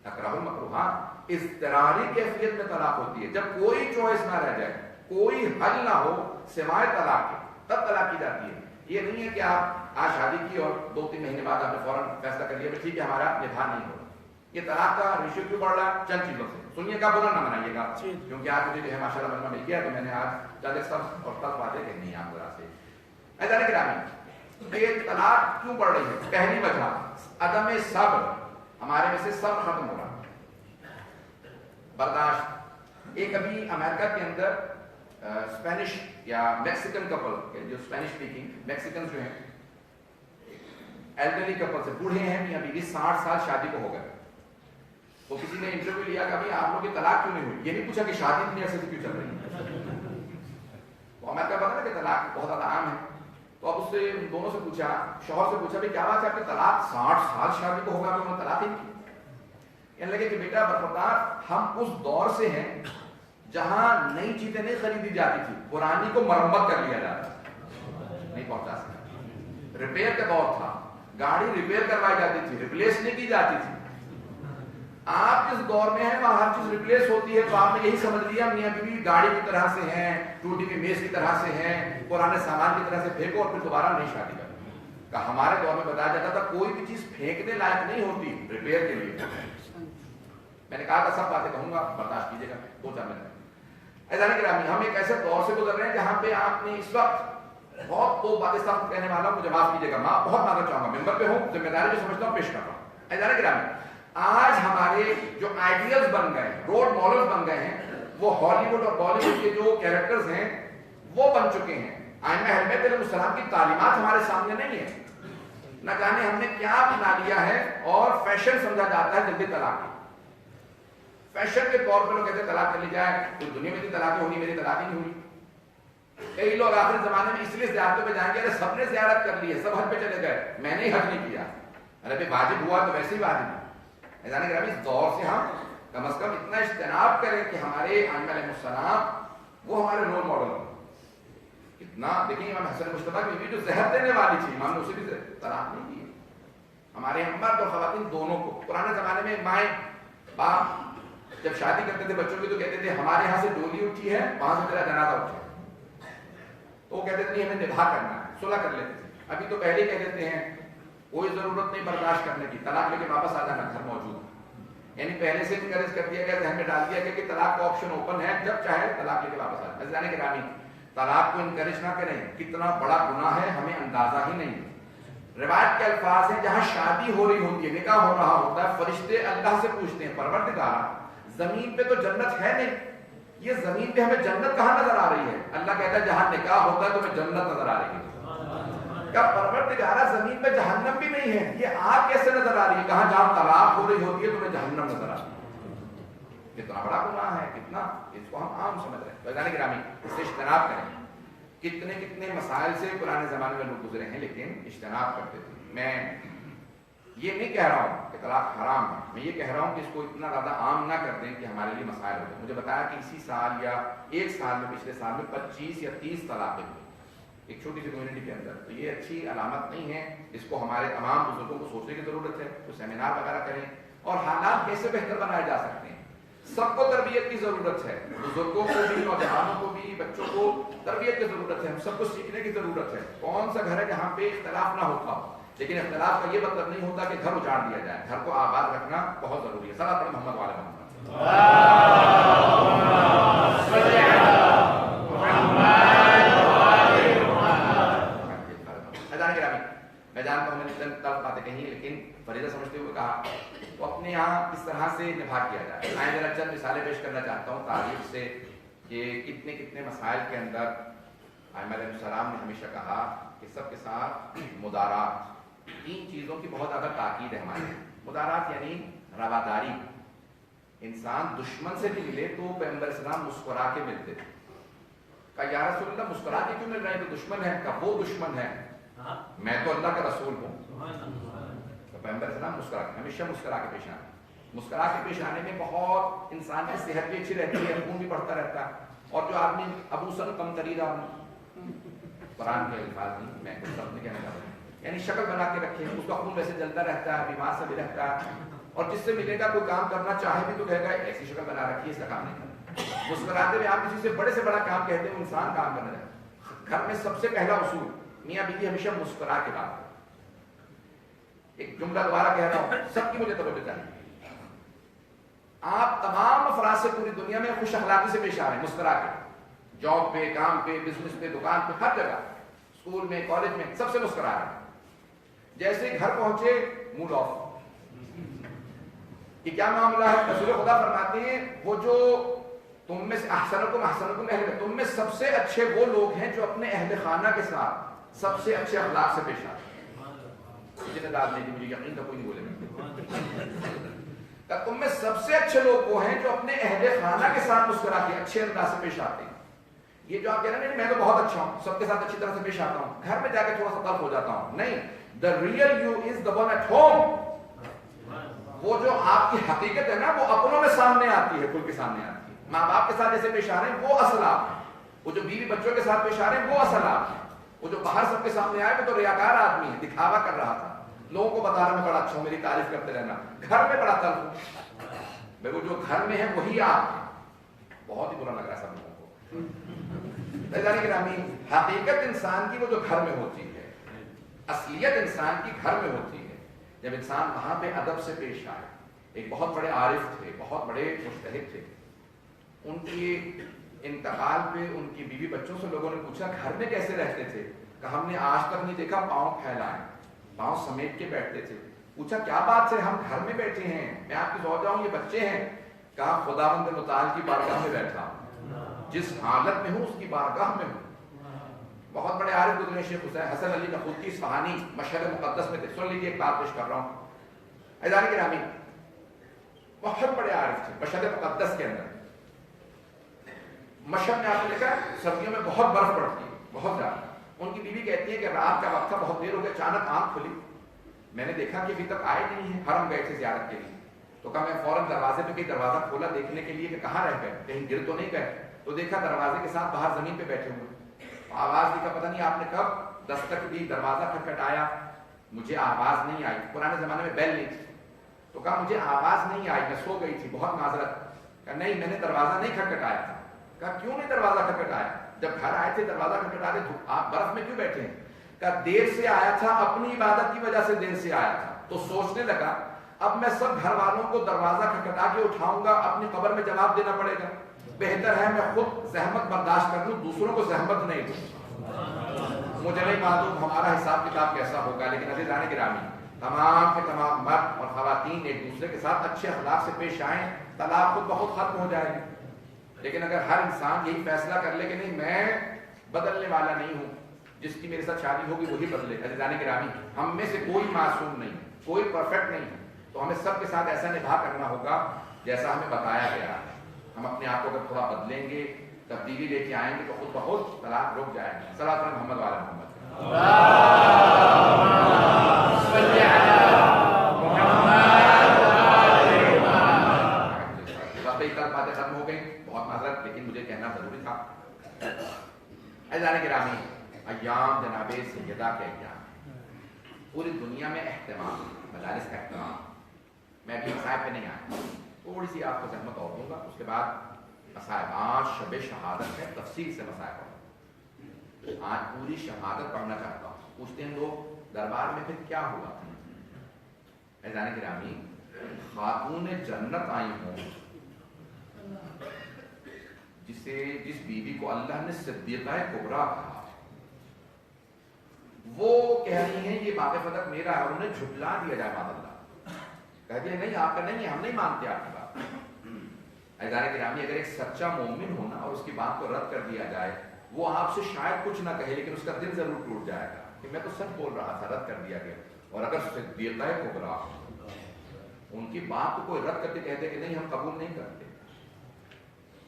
اکرہ المکروہات، اضطراری کیفیت میں طلاق ہوتی ہے، جب کوئی چوائس نہ رہ جائے، کوئی حل نہ ہو سوائے طلاق کے، تب طلاق کی جاتی ہے۔ یہ نہیں ہے کہ آپ آج شادی کی اور 2-3 مہینے بعد آپ نے فوراً فیصلہ کر لیا کہ ٹھیک ہے ہمارا نبھا نہیں ہوگا۔ یہ طلاق کا ریشو کیوں بڑھ رہا ہے؟ چند چیزوں سے۔ سنیے گا، برا نہ منائیے گا، کیونکہ آج مجھے جو ہے ماشاء اللہ مجمع مل گیا تو میں نے آج زیادہ سب اور تب باتیں کہنی ہیں آپ ذرا سے۔ ایسا نہیں گرامی، یہ طلاق کیوں بڑھ رہی ہے؟ پہلی وجہ عدم صبر، ہمارے میں سے صبر ختم ہو رہا ہے، برداشت۔ ایک ابھی امریکہ کے اندر اسپینش یا میکسیکن کپل، جو اسپینش اسپیکنگ میکسیکن جو ہیں، ایلڈرلی کپل سے، بوڑھے ہیں میاں بیوی، 60 سال شادی کو ہو گئے، تو کسی نے انٹرویو لیا کہ ابھی آپ لوگ کی طلاق کیوں نہیں ہوئی؟ یہ نہیں پوچھا کہ شادی اتنی عرصے سے کیوں چل رہی ہے۔ تو امریکہ پتا نا کہ طلاق بہت زیادہ عام ہے، تو اب اس سے دونوں سے پوچھا، شوہر سے پوچھا بھائی کیا بات ہے آپ کی طلاق 60 سال شادی کو ہوگا تو انہوں نے طلاق ہی کی؟ کہنے لگے کہ بیٹا برخوردار، ہم اس دور سے ہیں جہاں نئی چیزیں نہیں خریدی جاتی تھی، پرانی کو مرمت کر لیا جاتا، نہیں پہنچا سکتا۔ ریپیئر کا دور تھا، گاڑی ریپیئر کروائی جاتی تھی، ریپلیس نہیں کی جاتی تھی۔ آپ جس دور میں ہیں وہاں ہر چیز ریپلیس ہوتی ہے، تو آپ نے یہی سمجھ لیا میاں بیوی گاڑی کی طرح سے ہیں، ٹوٹی ہوئی میز کی طرح سے ہیں، پرانے سامان کی طرح سے پھینکو اور پھر دوبارہ نہیں شادی کرو۔ کہ ہمارے دور میں بتایا جاتا تھا کوئی بھی چیز پھینکنے لائق نہیں ہوتی، ریپیئر کے لیے۔ میں نے کہا تھا سب باتیں کہوں گا، برداشت کیجیے گا 2-4 منٹ۔ ایسا نہیں گرامی، ہم ایک ایسے دور سے گزر رہے ہیں جہاں پہ آپ نے اس وقت بہت 2 باتیں سخت کہنے والا ہوں، مجھے معاف کیجیے گا، میں بہت معذرت چاہوں گا، ممبر پہ ہوں، ذمہ داری جو سمجھتا ہوں پیش کر رہا ہوں۔ ایسا نہیں گرامی، آج ہمارے جو آئیڈیلز بن گئے، رول ماڈلز بن گئے ہیں، وہ ہالی ووڈ اور بالی ووڈ کے جو کیریکٹرز ہیں وہ بن چکے ہیں۔ ائمہ اہل بیت علیہ السلام کی تعلیمات ہمارے سامنے نہیں ہے، نہ جانے ہم نے کیا اپنا لیا ہے، اور فیشن سمجھا جاتا ہے جلدی طلاق کی۔ فیشن کے طور پر لوگ کہتے ہیں طلاق کر لی جائے، تو دنیا میں طلاقیں ہونی، میری طلاق ہی نہیں ہوئی۔ کئی لوگ آخری زمانے میں اس لیے زیارتوں پہ جائیں گے، ارے سب نے زیارت کر لی ہے، سب حج پہ چلے گئے، میں نے حج نہیں کیا۔ ارے بھائی واجب ہوا تو ویسے ہی واجب ہے۔ ایسا نہیں کہ اس دور سے ہم کم از کم اتنا اجتناب کریں کہ ہمارے ائمہ علیہ السلام وہ ہمارے رول ماڈل ہوں۔ کتنا دیکھیں امام حسن مجتبیٰ کی بیوی جو زہر دینے والی تھی، امام نے اسے بھی طلاق نہیں دی۔ ہمارے مرد اور خواتین دونوں کو پرانے زمانے میں مائیں باپ جب شادی کرتے تھے بچوں کی تو کہتے تھے ہمارے یہاں سے ڈولی اٹھی ہے، وہاں سے تیرا جنازہ اٹھے، تو وہ کہتے تھے ہمیں نبھا کرنا ہے، صلح کر لیتے تھے۔ ابھی تو پہلے کہہ دیتے ہیں کوئی ضرورت نہیں برداشت کرنے کی، طلاق لے کے واپس آ جانا، گھر موجود ہے۔ یعنی پہلے سے انکریج کر دیا گیا، ذہن میں ڈال دیا گیا کہ طلاق کا آپشن اوپن ہے، جب چاہے طلاق لے کے واپس آ جائے۔ جانے کے رامی طلاق کو انکریج نہ کریں، کتنا بڑا گناہ ہے ہمیں اندازہ ہی نہیں۔ روایت کے الفاظ ہیں جہاں شادی ہو رہی ہوتی ہے، نکاح ہو رہا ہوتا ہے، فرشتے اللہ سے پوچھتے ہیں پروردگار زمین پہ تو جنت ہے نہیں، یہ زمین پہ ہمیں جنت کہاں نظر آ رہی ہے؟ اللہ کہتا ہے جہاں نکاح ہوتا ہے تمہیں جنت نظر آ رہی ہے۔ کیا پروردگارہ زمین پہ جہنم بھی نہیں ہے، یہ آگ کیسے نظر آ رہی ہے؟ کہاں جہاں طلاق ہو رہی ہوتی ہے تمہیں جہنم نظر آ رہی ہے۔ کتنا بڑا گناہ ہے، کتنا اس کو ہم عام سمجھ رہے ہیں۔ بھائی گرامی اس سے اجتناب کریں۔ کتنے کتنے مسائل سے پرانے زمانے میں لوگ گزرے ہیں لیکن اجتناب کرتے تھے۔ میں یہ نہیں کہہ رہا ہوں کہ طلاق حرام ہے، میں یہ کہہ رہا ہوں کہ اس کو اتنا زیادہ عام نہ کر دیں کہ ہمارے لیے مسائل ہو جائیں۔ مجھے بتایا کہ اسی سال یا ایک سال میں، پچھلے سال میں 25 یا 30 طلاقیں ہوئی ایک چھوٹی سی کمیونٹی کے اندر، تو یہ اچھی علامت نہیں ہے۔ اس کو ہمارے تمام بزرگوں کو سوچنے کی ضرورت ہے، تو سیمینار وغیرہ کریں اور حالات کیسے بہتر بنائے جا سکتے ہیں۔ سب کو تربیت کی ضرورت ہے، بزرگوں کو بھی، نوجوانوں کو بھی، بچوں کو تربیت کی ضرورت ہے، ہم سب کو سیکھنے کی ضرورت ہے۔ کون سا گھر ہے جہاں پہ اختلاف نہ ہوتا ہو، لیکن اختلاف کا یہ مطلب نہیں ہوتا کہ گھر اجاڑ دیا جائے، گھر کو آباد رکھنا بہت ضروری ہے۔ صلاۃ پڑھیں محمد وعلی محمد۔ میں جانتا ہوں میں نے تلخ باتیں کہی ہیں لیکن فریضہ سمجھتے ہوئے کہا، تو اپنے یہاں کس طرح سے نبھا کیا جائے۔ میں ذرا چند مثالیں پیش کرنا چاہتا ہوں تاریخ سے کہ کتنے کتنے مسائل کے اندر ائمہ علیہ السلام نے ہمیشہ کہا کہ سب کے ساتھ مدارات، 3 چیزوں کی بہت زیادہ تاکید ہے ہمارے۔ مدارات یعنی رواداری، انسان دشمن سے بھی ملے تو پیغمبر اسلام مسکرا کے ملتے تھے۔ کہا یا رسول اللہ مسکرا کے کیوں مل رہے ہیں؟ تو دشمن ہے؟ کہا وہ دشمن ہے، میں تو اللہ کا رسول ہوں۔ تو پیغمبر اسلام مسکرا کے، ہمیشہ مسکرا کے پیش آنا۔ مسکرا کے پیش آنے میں بہت انسان کی صحت بھی اچھی رہتی ہے، خون بھی بڑھتا رہتا ہے۔ اور جو آدمی ابو سن کم تریدہ، قرآن کے الفاظ نہیں، میں کچھ لفظ نہیں کہنا چاہتا ہوں، یعنی شکل بنا کے رکھے، اس کا خون ویسے جلتا رہتا ہے، بیمار سے بھی رہتا ہے، اور جس سے ملے گا کوئی کام کرنا چاہے بھی تو کہے گا ایسی شکل بنا رکھی ہے اس کا کام نہیں کرنا. مسکراتے ہوئے آپ کسی سے بڑا کام کہتے ہیں انسان کام کرنے لگا. گھر میں سب سے پہلا اصول میاں بیوی ہمیشہ مسکرا کے بات کریں. ایک جملہ دوبارہ کہہ رہا ہوں, سب کی مجھے توجہ چاہیے. آپ تمام افراد سے پوری دنیا میں خوش اخلاقی سے پیش آ رہے ہیں, مسکرا کے. جاب پہ, کام پہ, بزنس پہ, دکان پہ, ہر جگہ, اسکول میں, کالج میں, سب سے مسکرا رہے ہیں. جیسے گھر پہنچے موڈ آف. کہ کیا معاملہ ہے؟ رسول خدا فرماتے ہیں وہ جو تم میں سے احسنکم اہل, تم میں سب سے اچھے وہ لوگ ہیں جو اپنے اہل خانہ کے ساتھ سب سے اچھے اخلاق سے پیش آتے ہیں. مجھے نداد نہیں, مجھے یقین تھا کوئی نہیں بولے گا. تم میں سب سے اچھے لوگ وہ ہیں جو اپنے اہل خانہ کے ساتھ مسکرا کے اچھے انداز سے پیش آتے ہیں. یہ جو آپ کہہ رہے ہیں میں تو بہت اچھا ہوں, سب کے ساتھ اچھی طرح سے پیش آتا ہوں, گھر میں جا کے تھوڑا سا تلخ ہو جاتا ہوں, نہیں. The real you is the one at home. وہ جو آپ کی حقیقت ہے نا وہ اپنوں میں سامنے آتی ہے, کھل کے سامنے آتی ہے. ماں باپ کے ساتھ جیسے پیش آ رہے ہیں وہ اصل آپ ہیں. وہ جو بیوی بچوں کے ساتھ پیش آ رہے ہیں وہ اصل آپ ہیں. وہ جو باہر سب کے سامنے آئے وہ تو ریاکار آدمی ہے, دکھاوا کر رہا تھا, لوگوں کو بتا رہا میں بڑا اچھا ہوں, میری تعریف کرتے رہنا, گھر میں بڑا تلخ ہوں. وہ جو گھر میں ہے وہی آپ ہیں. بہت ہی برا لگ رہا ہے سب لوگوں کو. حقیقت انسان کی وہ جو گھر میں ہوتی ہے, اصلیت انسان کی گھر میں ہوتی ہے. جب انسان وہاں پہ ادب سے پیش آئے. ایک بہت بڑے عارف تھے, بہت بڑے مجتہد تھے, ان کے انتقال پہ ان کی بیوی بچوں سے لوگوں نے پوچھا گھر میں کیسے رہتے تھے؟ کہ ہم نے آج تک نہیں دیکھا پاؤں پھیلائے, پاؤں سمیٹ کے بیٹھتے تھے. پوچھا کیا بات ہے, ہم گھر میں بیٹھے ہیں, میں آپ کی زوجہ ہوں, یہ بچے ہیں. کہا خداوند متعال کی بارگاہ میں بیٹھا ہوں, جس حالت میں ہوں اس کی بارگاہ میں ہوں. بہت بڑے عارف گزرے شیخ حسن علی نخود کی اصفہانی مشہد مقدس میں تھے. سن لیجیے ایک بات پیش کر رہا ہوں. عزیزان گرامی, بہت بڑے عارف تھے مشہد مقدس کے اندر. مشہد میں آپ نے دیکھا سردیوں میں بہت برف پڑتی ہے, بہت زیادہ. ان کی بیوی کہتی ہے کہ رات کا وقت تھا, بہت دیر ہو گئی, اچانک آنکھ کھلی, میں نے دیکھا کہ ابھی تک آئے نہیں ہیں, حرم گئے تھے زیارت کے لیے. تو کہا میں فوراً دروازے پہ کہیں دروازہ کھولا دیکھنے کے لیے کہ کہاں رہ گئے, کہیں گر تو نہیں گئے. تو دیکھا دروازے کے ساتھ باہر زمین پہ بیٹھے ہوئے. آواز دی, کا پتہ نہیں آپ نے کب دستک دی, دروازہ کھٹکھٹایا, مجھے آواز نہیں آئی. پرانے زمانے میں بیل نہیں تھی. تو کہا مجھے آواز نہیں آئی, میں سو گئی تھی, بہت معذرت. کہا نہیں میں نے دروازہ نہیں کھٹکھٹایا تھا. کہا کیوں نہیں دروازہ کھٹکھٹایا؟ جب گھر آئے تھے دروازہ کھٹکھٹا دے, آپ برف میں کیوں بیٹھے ہیں؟ کہا دیر سے آیا تھا, اپنی عبادت کی وجہ سے دیر سے آیا تھا. تو سوچنے لگا اب میں سب گھر والوں کو دروازہ کھٹکھٹا کے اٹھاؤں گا, اپنی قبر میں جواب دینا پڑے گا. بہتر ہے میں خود زحمت برداشت کر لوں, دوسروں کو زحمت نہیں دوں. مجھے نہیں معلوم ہمارا حساب کتاب کیسا ہوگا, لیکن عزیزان گرامی تمام کے تمام مرد اور خواتین ایک دوسرے کے ساتھ اچھے اخلاق سے پیش آئیں, طلاق خود بہت ختم ہو جائے گی. لیکن اگر ہر انسان یہی فیصلہ کر لے کہ نہیں میں بدلنے والا نہیں ہوں, جس کی میرے ساتھ شادی ہوگی وہی بدلے. عزیزان گرامی ہم میں سے کوئی معصوم نہیں, کوئی پرفیکٹ نہیں ہے. تو ہمیں سب کے ساتھ ایسا نبھا کرنا ہوگا جیسا ہمیں بتایا گیا ہے. ہم اپنے آپ کو اگر تھوڑا بدلیں گے, تبدیلی لے کے آئیں گے تو خود بہت طلاق رک جائے گا. صلی اللہ علیہ محمد والا محمد. کل باتیں ختم ہو گئی, بہت معذرت, لیکن مجھے کہنا ضروری تھا. عزیزان گرامی ایام جناب سیدہ کے ایام, پوری دنیا میں اہتمام, مجالس کا اہتمام. میں بھی مسائل پہ نہیں آیا, تھوڑی سی آپ کو زحمت اور دوں گا, اس کے بعد مسائل. آج شب شہادت ہے, تفصیل سے مسائل پڑھوں. آج پوری شہادت پڑھنا چاہتا ہوں. پوچھتے ہیں لوگ دربار میں پھر کیا ہوا تھا. عزیزان گرامی خاتون جنت آئی ہوں, جس بیوی کو اللہ نے صدیقہ کبریٰ کہا, وہ کہہ رہی ہیں یہ باغ فتح میرا ہے, اور انہیں جھٹلا دیا جائے معاذ اللہ, کہہ دیا نہیں آپ کا نہیں ہے, ہم نہیں مانتے آپ کی بات. عزیزان گرامی اگر ایک سچا مومن ہونا اور اس کی بات کو رد کر دیا جائے, وہ آپ سے شاید کچھ نہ کہے لیکن اس کا دل ضرور ٹوٹ جائے گا کہ میں تو سچ بول رہا تھا, رد کر دیا گیا. اور اگر صدیقہ کبریٰ ان کی بات کو کوئی رد کرتے کہتے کہ نہیں ہم قبول نہیں کرتے.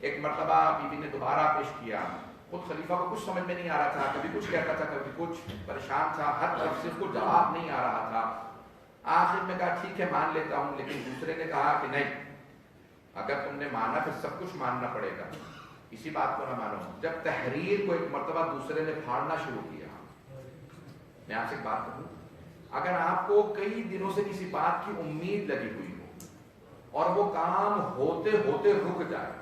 ایک مرتبہ بیوی نے دوبارہ پیش کیا, خود خلیفہ کو کچھ سمجھ میں نہیں آ رہا تھا, کبھی کچھ کہتا تھا کبھی کچھ, پریشان تھا, ہر طرف سے اس کو جواب نہیں آ رہا تھا. آخر میں کہا ٹھیک ہے مان لیتا ہوں, لیکن دوسرے نے کہا کہ نہیں اگر تم نے مانا پھر سب کچھ ماننا پڑے گا, اسی بات کو نہ مانو. جب تحریر کو ایک مرتبہ دوسرے نے پھاڑنا شروع کیا, میں آپ سے ایک بات کہوں, اگر آپ کو کئی دنوں سے کسی بات کی امید لگی ہوئی ہو, اور وہ کام ہوتے ہوتے رک جائے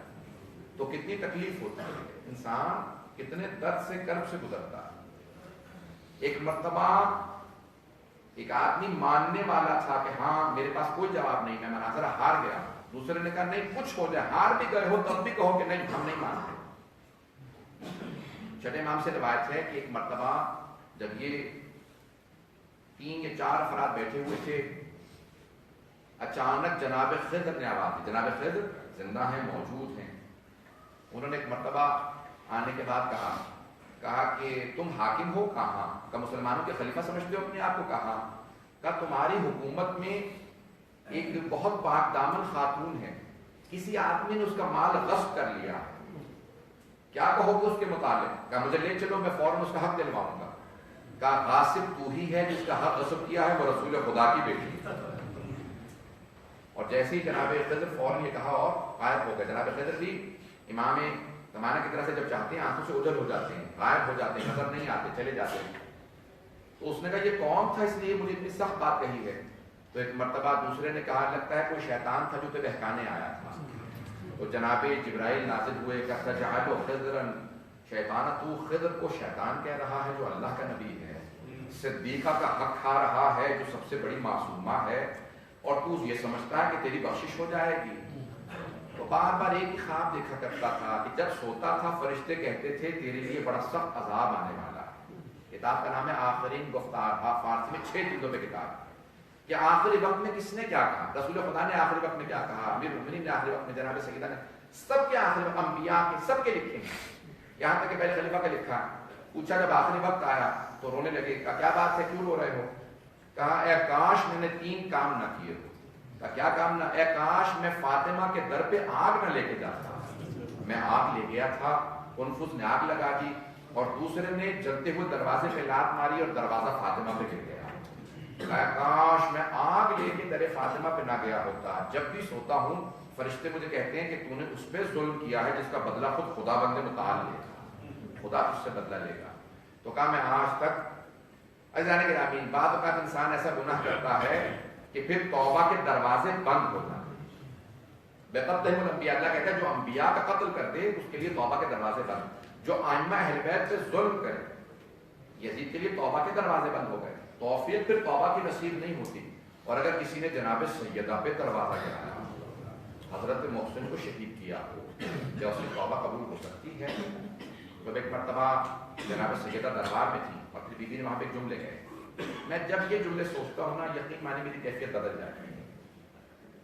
تو کتنی تکلیف ہوتی ہے، انسان کتنے درد سے کرب سے گزرتا ہے۔ ایک مرتبہ ایک آدمی ماننے والا تھا کہ ہاں میرے پاس کوئی جواب نہیں، میں مناظرہ ہار گیا، دوسرے نے کہا نہیں کچھ ہو جائے، ہار بھی گئے ہو تب بھی کہو کہ نہیں ہم نہیں مانتے۔ چھٹے امام سے روایت ہے کہ ایک مرتبہ جب یہ 3 یا 4 افراد بیٹھے ہوئے تھے، اچانک جناب خضر نے آواز دی، جناب خضر زندہ ہیں، موجود ہیں۔ انہوں نے ایک مرتبہ آنے کے بعد کہا کہ تم حاکم ہو کہاں؟ کہ مسلمانوں کے خلیفہ سمجھتے ہو اپنے آپ کو؟ کہا تمہاری حکومت میں ایک بہت پاک دامن خاتون ہے، کسی آدمی نے اس کا مال غصب کر لیا، کیا کہو گے اس کے متعلق؟ کہا مجھے لے چلو، میں فوراً اس کا حق دلواؤں گا۔ کہا غاصب تو ہی ہے جس کا حق غصب کیا ہے، وہ رسول خدا کی بیٹی ہے۔ اور جیسے ہی جناب خضر فوراً یہ کہا اور غائب ہو گئے۔ جناب خضر بھی امام زمانہ کی طرح سے جب چاہتے ہیں آنکھوں سے اوجھل ہو جاتے ہیں، غائب ہو جاتے ہیں، نظر نہیں آتے، چلے جاتے ہیں۔ تو اس نے کہا یہ کون تھا اس لیے مجھے اتنی سخت بات کہی ہے؟ تو ایک مرتبہ دوسرے نے کہا لگتا ہے کوئی شیطان تھا جو تجھے بہکانے آیا تھا۔ تو جناب جبرائیل نازل ہوئے کہ تجعل خضرا شیطان، تو خضر کو شیطان کہہ رہا ہے جو اللہ کا نبی ہے، صدیقہ کا حق کھا رہا ہے جو سب سے بڑی معصومہ ہے، اور تو یہ سمجھتا ہے کہ تیری بخشش ہو جائے گی؟ تو بار بار ایک ہی خواب دیکھا کرتا تھا کہ جب سوتا تھا فرشتے کہتے تھے تیرے لیے بڑا سخت عذاب آنے والا ہے۔ کتاب کا نام ہے آخرین گفتار، فارسی میں 6 جلدوں میں کتاب، کہ آخری وقت میں کس نے کیا کہا، رسول خدا نے آخری وقت میں کیا کہا، امیر المومنین نے آخری وقت میں، جناب سیدہ نے، سب کے آخری وقت، انبیاء کے سب کے لکھے ہیں، یہاں تک کہ پہلے خلیفہ کا لکھا۔ پوچھا جب آخری وقت آیا تو رونے لگے، کہا کیا بات ہے کیوں رو رہے ہو؟ کہا اے کاش میں نے 3 کام نہ کیے ہو۔ کہا کیا کام نہ؟ اے کاش میں فاطمہ کے در پہ آگ نہ لے کے جاتا، میں آگ لے گیا تھا، انفس نے آگ لگا دی، اور دوسرے نے جلتے ہوئے دروازے پہ لات ماری اور دروازہ فاطمہ پہ گر گیا۔ کہا کاش میں آگ لے کے در فاطمہ پہ نہ گیا ہوتا۔ جب بھی سوتا ہوں فرشتے مجھے کہتے ہیں کہ تو نے اس پہ ظلم کیا ہے جس کا بدلہ خود خدا بندے متعال لے گا، خدا اس سے بدلہ لے گا۔ تو کہا میں آج تک عزیزان گرامی، بعض اوقات انسان ایسا گناہ کرتا ہے کہ پھر توبہ کے دروازے بند ہو جاتے ہیں۔ بے قتلہم الانبیاء، اللہ کہتا ہے جو انبیاء کا قتل کر دے اس کے لیے توبہ کے دروازے بند، جو ائمہ اہل بیت پہ ظلم کرے، یزید کے لیے توبہ کے دروازے بند ہو گئے، توفیق پھر توبہ کی نصیب نہیں ہوتی۔ اور اگر کسی نے جناب سیدہ پہ دروازہ گرایا، حضرت محسن کو شہید کیا، کیا اس کی توبہ قبول ہو سکتی ہے؟ جب ایک مرتبہ جناب سیدہ دربار میں تھی اور پھر بی بی نے وہاں پہ جملے گئے، میں جب یہ جملے سوچتا ہوں نا یقین مانی میری کیفیت بدل جاتی ہے۔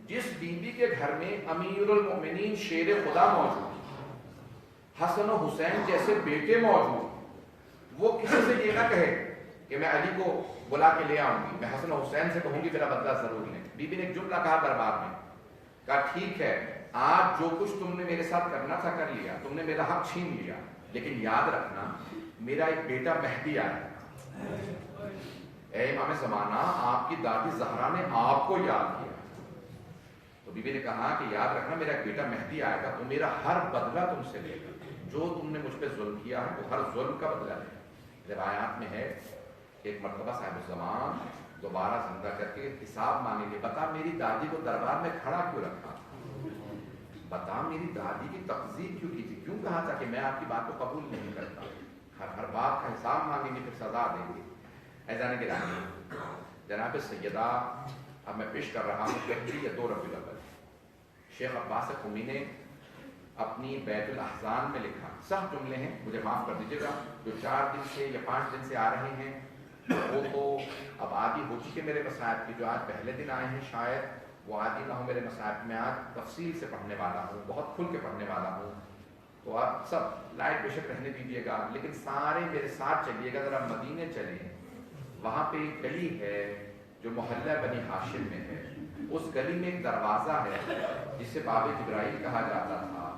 جس بی بی کے گھر میں امیر المؤمنین شیر خدا موجود، حسن و حسین جیسے بیٹے موجود، وہ کسی سے یہ نہ کہے کہ میں علی کو بلا کے لے آؤں گی، میں حسن و حسین سے کہوں گی میرا بدلہ ضرور لیں۔ بی بی نے ایک جملہ کہا دربار میں، کہا ٹھیک ہے آج جو کچھ تم نے میرے ساتھ کرنا تھا کر لیا، تم نے میرا حق چھین لیا، لیکن یاد رکھنا میرا ایک بیٹا مہدی آیا ہے۔ اے امام زمانہ، آپ کی دادی زہرا نے آپ کو یاد کیا، تو بی بی نے کہا کہ یاد رکھنا میرا ایک بیٹا مہدی آئے گا تو میرا ہر بدلہ تم سے لے گا، جو تم نے مجھ پہ ظلم کیا ہے وہ ہر ظلم کا بدلہ لے گا۔ روایات میں ہے ایک مرتبہ صاحب الزمان دوبارہ زندہ کر کے حساب مانگیں گے، بتا میری دادی کو دربار میں کھڑا کیوں رکھا، بتا میری دادی کی تقذیب کیوں کی تھی، کیوں کہا تھا کہ میں آپ کی بات کو قبول نہیں کرتا، ہر بات کا حساب مانگیں گے پھر سزا دیں گے۔ ایزان گرامی، جناب سیدہ اب میں پیش کر رہا ہوں 1 یا 2 ربیع الاول، شیخ عباس قمی نے اپنی بیت الاحزان میں لکھا، سخت جملے ہیں مجھے معاف کر دیجیے گا، جو 4 دن سے یا 5 دن سے آ رہے ہیں وہ تو اب عادی ہو چکے میرے مصائب کی، جو آج پہلے دن آئے ہیں شاید وہ عادی نہ ہو میرے مصائب، میں آج تفصیل سے پڑھنے والا ہوں، بہت کھل کے پڑھنے والا ہوں، تو آپ سب لائٹ بے شک رہنے دیجیے گا، لیکن سارے میرے ساتھ چلیے گا، ذرا مدینے چلیں، وہاں پہ ایک گلی ہے جو محلہ بنی ہاشم میں ہے، اس گلی میں ایک دروازہ ہے جسے باب جبرائیل کہا جاتا تھا،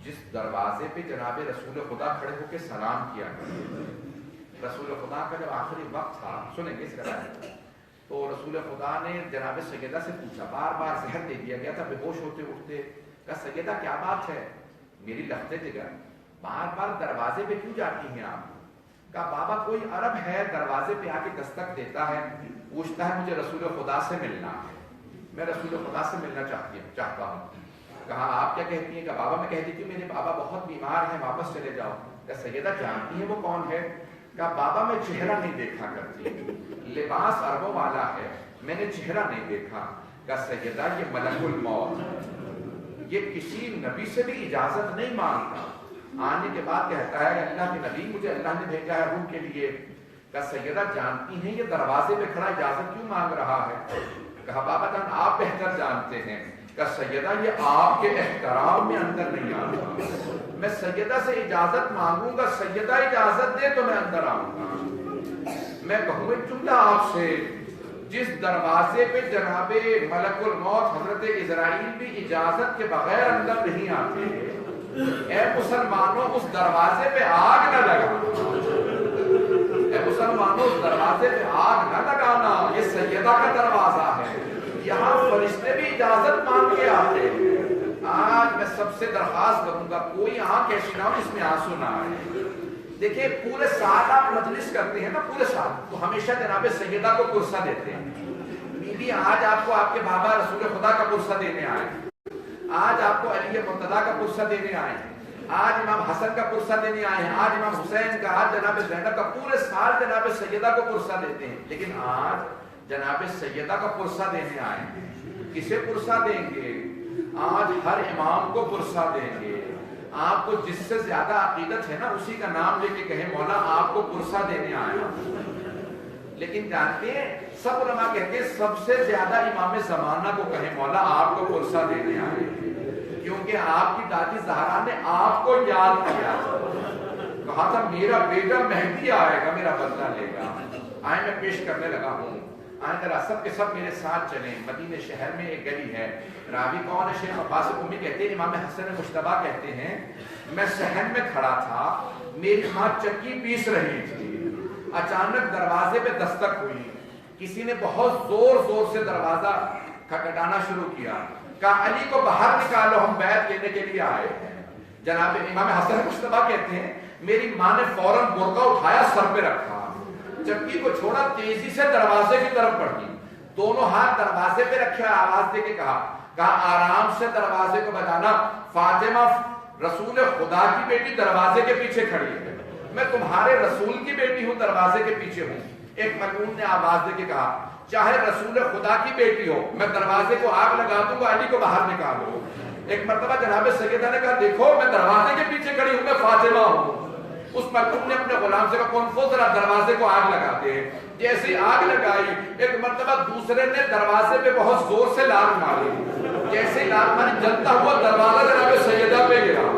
جس دروازے پہ جناب رسول خدا کھڑے ہو کے سلام کیا کرتے۔ رسول خدا کا جب آخری وقت تھا، سنیں گے اس روایت کو، تو رسول خدا نے جناب سیدہ سے پوچھا، بار بار زہر دے دیا گیا تھا، بے ہوش ہوتے اٹھتے، کہا سیدہ کیا بات ہے، میری لختے جگر بار بار دروازے پہ کیوں جاتی ہیں آپ؟ کہا بابا کوئی عرب ہے دروازے پہ آ کے دستک دیتا ہے، پوچھتا ہے مجھے رسول خدا سے ملنا ہے، میں رسول خدا سے ملنا چاہتا ہوں۔ کہا آپ کیا کہتی ہیں؟ کہ بابا میں کہتی تھی میرے بابا بہت بیمار ہیں، واپس چلے جاؤ۔ کہ سیدہ جانتی ہیں وہ کون ہے؟ کہا بابا میں چہرہ نہیں دیکھا کرتی، لباس عربوں والا ہے، میں نے چہرہ نہیں دیکھا۔ کہا سیدہ یہ ملک الموت، یہ کسی نبی سے بھی اجازت نہیں مانگتا، آنے کے بعد کہتا ہے اللہ کے نبی مجھے اللہ نے بھیجا ہے روح کے لیے۔ کہا سیدہ جانتی ہیں یہ دروازے پہ کھڑا اجازت کیوں مانگ رہا ہے؟ کہا بابا جان آپ بہتر جانتے ہیں۔ کہا سیدہ یہ آپ کے احترام میں اندر نہیں آتا، میں سیدہ سے اجازت مانگوں گا، سیدہ اجازت دے تو میں اندر آؤں گا۔ میں کہوں ایک جملہ آپ سے، جس دروازے پہ جناب ملک الموت حضرت عزرائیل بھی اجازت کے بغیر اندر نہیں آتے، اے مسلمانوں اس دروازے پہ آگ نہ لگانا، اے مسلمانوں اس دروازے پہ آگ نہ لگانا، یہ سیدہ کا دروازہ ہے، یہاں فرشتے بھی اجازت مانگ کے آتے ہیں۔ آج میں سب سے درخواست کروں گا کوئی آنکھ ایسی نہ ہو جس میں آنسو نہ آئے۔ دیکھیں پورے سال آپ مجلس کرتے ہیں نا، پورے سال تو ہمیشہ جناب سیدہ کو پرسہ دیتے ہیں۔ بیوی آج آپ کو آپ کے بابا رسول خدا کا پرسہ دینے آئے، آج آپ کو علی مرتضیٰ کا پرسہ دینے آئے ہیں، آج امام حسن کا پرسہ دینے آئے ہیں، آج امام حسین کا، آج جناب زینب کا، پورے سال جناب سیدہ کو پرسہ دیتے ہیں، لیکن آج جناب سیدہ کا پرسہ دینے آئے ہیں۔ کسے پرسہ دیں گے؟ آج ہر امام کو پرسہ دیں گے۔ آپ کو جس سے زیادہ عقیدت ہے نا اسی کا نام لے کے کہیں مولا آپ کو پرسہ دینے آیا۔ لیکن جانتے ہیں سب علماء کہتے ہیں سب سے زیادہ امام زمانہ کو کہیں مولا آپ کو پرسہ دینے آئے، کیونکہ آپ کی دادی زہرا نے آپ کو یاد کیا، کہا تھا میرا بیٹا مہدی آئے گا میرا بدلہ لے گا۔ آئے میں پیش کرنے لگا ہوں، آئے ذرا سب کے سب میرے ساتھ چلیں۔ مدینہ شہر میں ایک گلی ہے، راوی کون ہے؟ شیخ عباس امی کہتے ہیں، امام حسن مجتبیٰ کہتے ہیں میں صحن میں کھڑا تھا، میری ماں چکی پیس رہی تھی، اچانک دروازے پہ دستک ہوئی، کسی نے بہت زور زور سے دروازہ کھٹکھٹانا شروع کیا، کہا علی کو باہر نکالو ہم بیعت لینے کے لیے آئے ہیں۔ جناب امام حسن مجتبیٰ کہتے ہیں میری ماں نے فوراً برقع اٹھایا سر پہ رکھا، چکی کو چھوڑا تیزی سے دروازے کی طرف بڑھی، دونوں ہاتھ دروازے پہ رکھے، آواز دے کے کہا آرام سے دروازے کو بجانا، فاطمہ رسول خدا کی بیٹی دروازے کے پیچھے کھڑی ہے، میں تمہارے رسول کی بیٹی ہوں دروازے کے پیچھے ہوں۔ ایک ملعون نے آواز دے کے کہا چاہے رسول خدا کی بیٹی ہو میں دروازے کو آگ لگا دوں گا، علی کو باہر نکالو۔ ایک مرتبہ جناب سیدہ نے کہا دیکھو میں دروازے کے پیچھے کھڑی ہوں، میں فاطمہ ہوں۔ اس ملعون نے اپنے غلام سے کہا کون فو ذرا دروازے کو آگ لگاتے ہیں، جیسے آگ لگائی ایک مرتبہ دوسرے نے دروازے پہ بہت زور سے لال ماری، جیسے لال ماری جلتا ہوا دروازہ جناب سیدہ پہ گرا۔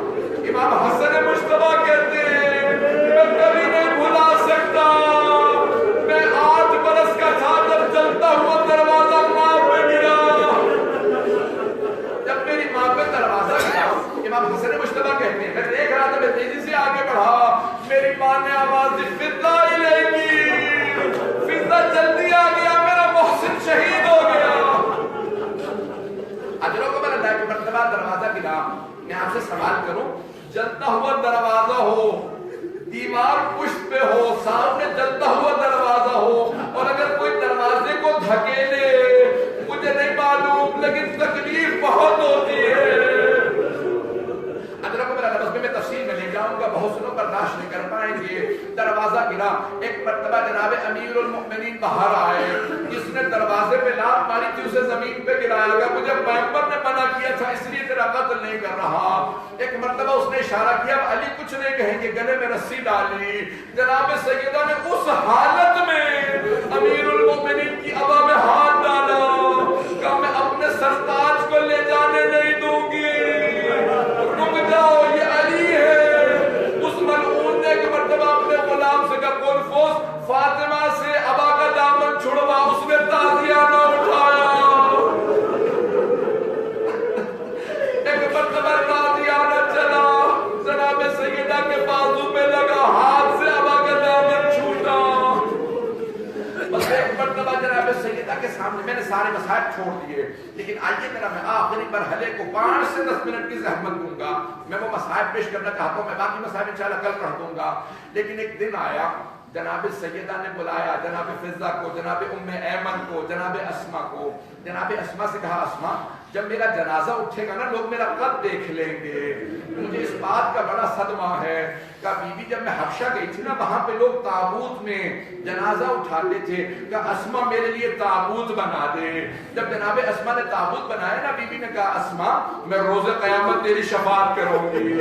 امام حسن مجتبیٰ کہتے ہیں میں کبھی نہیں بھلا سکتا، میں 8 برس کا تھا جب جلتا ہوا دروازہ ماں پہ گرا، جب میری ماں پہ دروازہ گرا۔ امام حسن مجتبیٰ کہتے ہیں میں دیکھ رہا تھا، میں تیزی سے آگے بڑھا، میری ماں نے آواز دی فضا الیکی، فضا جلدی آ گیا، میرا محسن شہید ہو گیا۔ اجروں کو میں اللہ کی مرتبہ دروازہ گرا، میں آپ سے سوال کروں جلتا ہوا دروازہ ہو، دیوار پشت پہ ہو، سامنے جلتا ہوا دروازہ ہو، اور اگر کوئی دروازے کو دھکیلے مجھے نہیں معلوم لیکن تکلیف بہت ہوتی ہے۔ میں تفصیل میں لے جاؤں گا، بہت سنوں برداشت نہیں کر پائیں گے۔ دروازہ گرا، ایک مرتبہ جناب امیر المؤمنین باہر آئے، جس نے دروازے پہ لات ماری تھی اسے زمین پہ گرایا گا، مجھے پیغمبر نے منع کیا تھا اس لیے تیرا قتل نہیں کر رہا۔ ایک مرتبہ اس نے اشارہ کیا اب علی کچھ نہیں کہیں گے، گلے میں رسی ڈالی، جناب سیدہ نے اس حالت میں امیر المؤمنین کی ابا میں ہاتھ ڈالا، کہا میں اپنے سرتاج کو لے جانے نہیں دوں گی، رک جاؤ یہ علی ہے۔ اس ملعون نے ایک مرتبہ اپنے غلام سے کہا کون فوز فاطمہ سے ابا کا دامن چھڑوا، اس نے تازیہ نہ اٹھایا۔ ایک مرتبہ تازیہ نہ چلا، جناب سیدہ کے بازو پہ لگا، ہاتھ سے ابا کا دامن چھوٹا۔ بس ایک مرتبہ جناب سیدہ کے سامنے میں نے سارے مسائل چھوڑ دیے، لیکن آئیے ذرا میں آخری مرحلے کو 5 سے 10 منٹ کی زحمت دوں گا، میں وہ مسائل پیش کرنا چاہتا ہوں، میں باقی مسائل انشاءاللہ کل پڑھ دوں گا۔ لیکن ایک دن آیا جناب سیدہ نے بلایا جناب فضہ کو، جناب ام ایمن کو، جناب اسما کو. جناب اسما سے کہا اسما جب میرا جنازہ اٹھے گا نا لوگ میرا قد دیکھ لیں گے، مجھے اس بات کا بڑا صدمہ ہے. کہا بی بی جب میں حبشہ گئی تھی نا وہاں پہ لوگ تابوت میں جنازہ اٹھاتے تھے. کہا اسما میرے لیے تابوت بنا دے. جب جناب اسما نے تابوت بنایا نا بی بی نے کہا اسما میں روز قیامت تیری شفاعت کروں گی،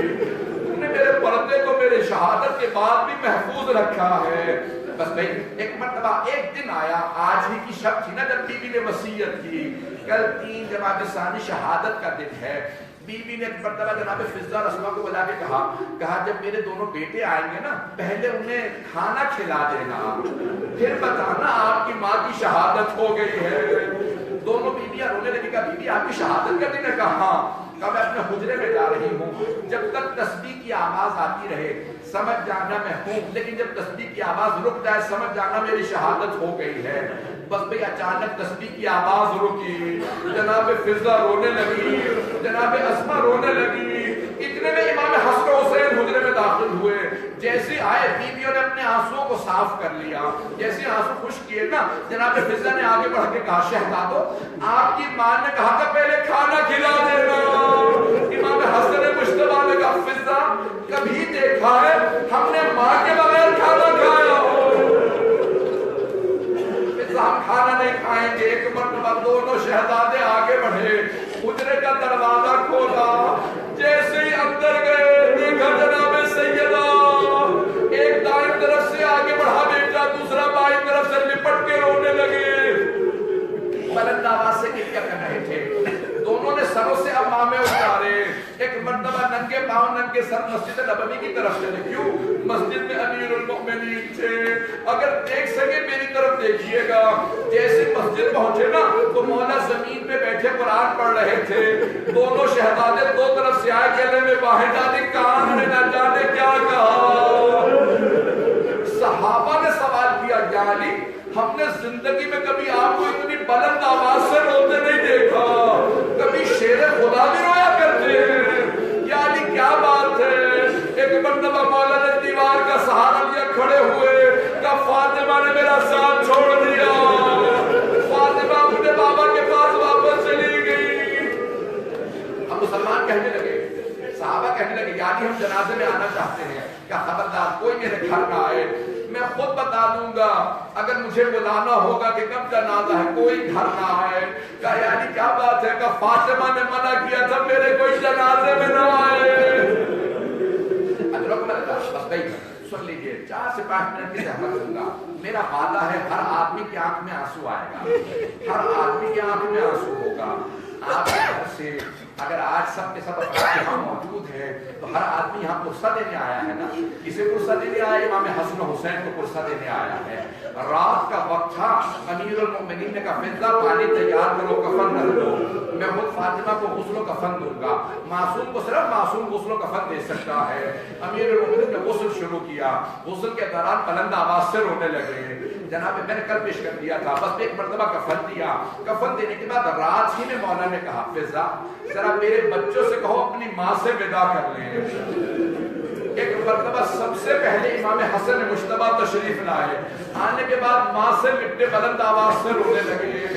تم نے میرے پردے کو میرے شہادت کے بعد بھی محفوظ رکھا ہے. بس بھئی ایک مرتبہ ایک دن آیا، آج ہی کی شب تھی نا جب بی بی نے وصیت کی، کل 3 جمادی ثانی شہادت کا دن ہے. بی بی نے ایک مرتبہ جناب فضہ اور اسما کو بلا کے کہا جب میرے دونوں بیٹے آئیں گے نا پہلے انہیں کھانا کھلا دینا، پھر بتانا آپ کی ماں کی شہادت ہو گئی ہے. دونوں بیویاں رونے لگی. کہا بی بی آپ کی شہادت کا دن ہے؟ کہا ہاں. کہا میں اپنے حجرے میں جا رہی ہوں، جب تک تسبیح کی آواز آتی رہے سمجھ جانا میں ہوں، لیکن جب تسبیح کی آواز رک جائے سمجھ جانا میری شہادت ہو گئی ہے. بس بھئی اچانک تسبیح کی آواز رکی، جناب فضہ رونے لگی، جناب اسما رونے لگی. اتنے میں امام حسن و حسین حجرے میں داخل ہوئے. جیسے آئے بیویوں نے اپنے آنسوؤں کو صاف کر لیا، جیسے آنسو خشک کیے نا جناب فضہ نے آگے بڑھ کے کہا شہزادو آپ کی ماں نے کہا تھا پہلے کھانا کھلا دینا. امام حسن مجتبیٰ نے کہا فضہ کبھی دیکھا ہے ہم نے ماں کے بغیر کھانا کھایا ہو؟ ہم کھانا نہیں کھائیں گے. ایک مرتبہ دونوں شہزادے آگے بڑھے، حجرے کا دروازہ کھولا، جیسے ہی اندر گئے دیکھا جناب سیدہ ایک دائیں طرف سے آگے بڑھا بیٹا، دوسرا بائیں طرف سے لپٹ کے رونے لگے. بلند آواز سے کیا کر رہے تھے، دونوں نے سروں سے امامے اتارے. ایک مرتبہ ننگے پاؤں ننگے سر مسجد نبوی کی طرف چلے. کیوں؟ مسجد میں امیر المؤمنین تھے. اگر دیکھ سکے میری طرف دیکھیے گا. جیسے مسجد پہنچے نا تو مولا زمین پہ بیٹھے قرآن پڑھ رہے تھے. دونوں شہزادے دو طرف سے آئے گلے میں باہیں ڈالی، کان نے نہ جانے کیا کہا. صحابہ نے سوال کیا یا علی ہم نے زندگی میں کبھی آپ کو اتنی بلند آواز سے روتے نہیں دیکھا، کبھی شیر خدا بھی رویا کرتے ہیں، یا علی کیا بات ہے؟ ایک مرتبہ مولا نے دیوار کا سہارا لیا، کھڑے ہوئے، کہا فاطمہ نے میرا ساتھ چھوڑ دیا، فاطمہ اپنے بابا کے پاس واپس چلی گئی. اب مسلمان کہنے لگے، صحابہ کہنے لگے یا علی ہم جنازے میں آنا چاہتے ہیں. کہا خبردار کوئی میرے گھر نہ آئے، میں خود بتا دوں گا اگر مجھے بلانا ہوگا کہ کب جنازہ ہے، کوئی گھر نہ آئے. کہا یعنی کیا بات ہے؟ کہا فاطمہ نے منع کیا تھا میرے کوئی جنازے میں نہ آئے. بس گئی سن لیجیے 4 سے 5 منٹ کی زحمت دوں گا. میرا وعدہ ہے ہر آدمی کی آنکھ میں آنسو آئے گا، ہر آدمی کی آنکھ میں آنسو ہوگا. آپ کے گھر سے اگر آج سب کے سب یہاں موجود ہے تو ہر آدمی یہاں پرسہ دینے آیا ہے نا. کسے پرسہ دینے آیا؟ امام حسن و حسین کو پرسہ دینے آیا ہے. رات کا وقت تھا، امیر المؤمنین نے کہا فضہ پانی تیار کرو، کفن رکھ دو، میں خود فاطمہ کو غسل و کفن دوں گا. معصوم کو صرف معصوم غسل و کفن دے سکتا ہے. امیر المؤمنین نے غسل شروع کیا. غسل کے دوران بلند آواز سے رونے لگے. جناب میں نے کل پیش کر دیا تھا، بس ایک مرتبہ کفن دیا. کفن دینے کے بعد رات ہی میں مولا نے کہا فضہ ذرا میرے بچوں سے کہو اپنی ماں سے ودا کر لیں. ایک مرتبہ سب سے پہلے امام حسن مجتبیٰ تشریف لائے. آنے کے بعد ماں سے مٹے بلند آواز سے رونے لگے.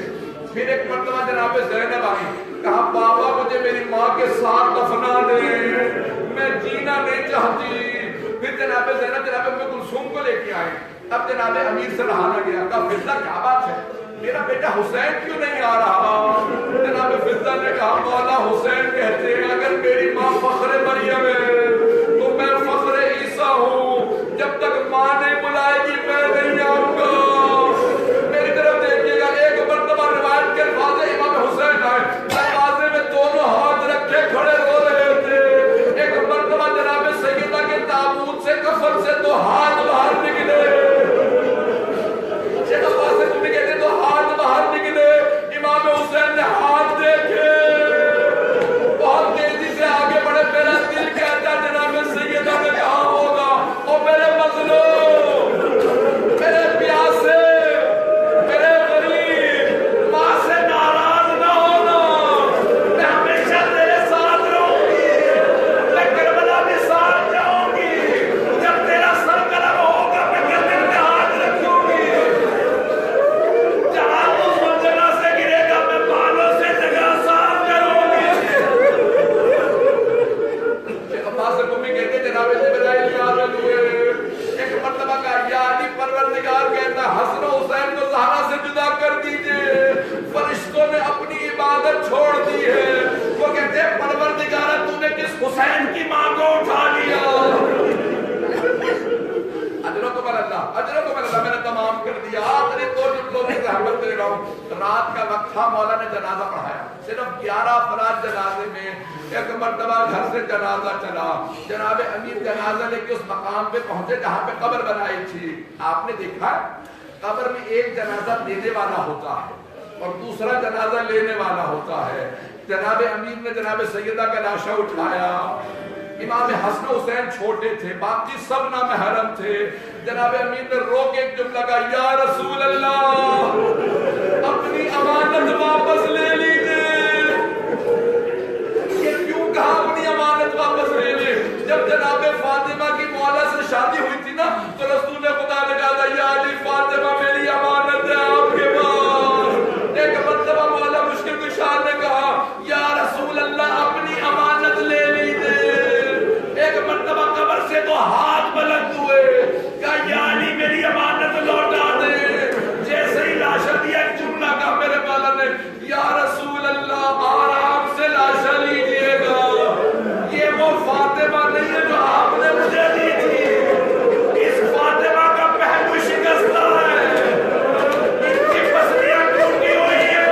پھر ایک مرتبہ جناب زینب آئی، کہا بابا مجھے میری ماں کے ساتھ دفنا دے، میں جینا نہیں چاہتی. پھر جناب زینب جناب ام کلثوم کو لے کے آئے. اب جناب امیر سے رہا نہ گیا. کہا فضہ کیا بات ہے، میرا بیٹا حسین کیوں نہیں آ رہا؟ جناب فضہ نے کہا مولا حسین کہتے ہیں اگر میری ماں فخر مریم ہے تو میں فخر عیسیٰ ہوں، جب تک ماں نہیں بلائے گی میں نہیں آؤں گا. میری طرف دیکھیے گا. ایک مرتبہ روایت کے الفاظ امام حسین آئے، دروازے میں دونوں ہاتھ رکھے کھڑے رو رہے تھے. ایک مرتبہ جناب سیدہ کے تابوت سے کفن سے 2 ہاتھ باہر نکلے. باہر نکلے. امام حسین نے ہاتھ دیکھے، بہت تیزی سے آگے بڑھے. میرا دل کہتا جناب سیدہ نے کہا ہوگا او میرے مظلوم، میرے پیاسے، میرے غریب، ماں سے ناراض نہ ہونا، میں ہمیشہ تیرے ساتھ رہوں گی، میں کربلا میں ساتھ جاؤں گی. جب تیرا حسین کی ماں کو اٹھا لیا. اجرکم اللہ، اجرکم اللہ. میں نے تمام کر دیا. آخری 2 جملوں کی رحمت دے رہا ہوں. رات کا وقت تھا، مولا نے جنازہ پڑھایا. صرف 11 افراد جنازے میں. ایک مرتبہ گھر سے جنازہ چلا. جناب امیر جنازہ لے کے اس مقام پہ پہنچے جہاں پہ قبر بنائی تھی. آپ نے دیکھا قبر میں ایک جنازہ دینے والا ہوتا ہے اور دوسرا جنازہ لینے والا ہوتا ہے. جناب امیر نے جناب سیدہ کا لاشا اٹھایا. امام حسن حسین چھوٹے تھے، باقی سب نامحرم تھے. جناب امیر نے رو کے ایک جملہ کہا، یا رسول اللہ اپنی امانت واپس لے لیجیے. یہ کیوں کہا اپنی امانت واپس لے لے؟ جب جناب فاطمہ کی مولا سے شادی ہوئی تھی نا تو رسول خدا نے کہا تھا، یا علی فاطمہ میری امانت ہے آپ کے پاس. ایک مرتبہ مولا مشکل کشا نے کہا، یا رسول اللہ اپنی امانت لے لیجیے. ایک مرتبہ قبر سے تو ہاتھ بلند ہوئے، کہا یا علی میری امانت لوٹا دے. جیسے ہی لاشا دیا ایک جملہ کہا میرے مولا نے، یا رسول اللہ آرام سے لاشا لیجیے گا. یہ وہ فاطمہ نہیں ہے جو آپ نے مجھے دی تھی. اس فاطمہ کا پہلو شکستہ ہے، ان کی پسلیاں ٹوٹی ہوئی ہیں.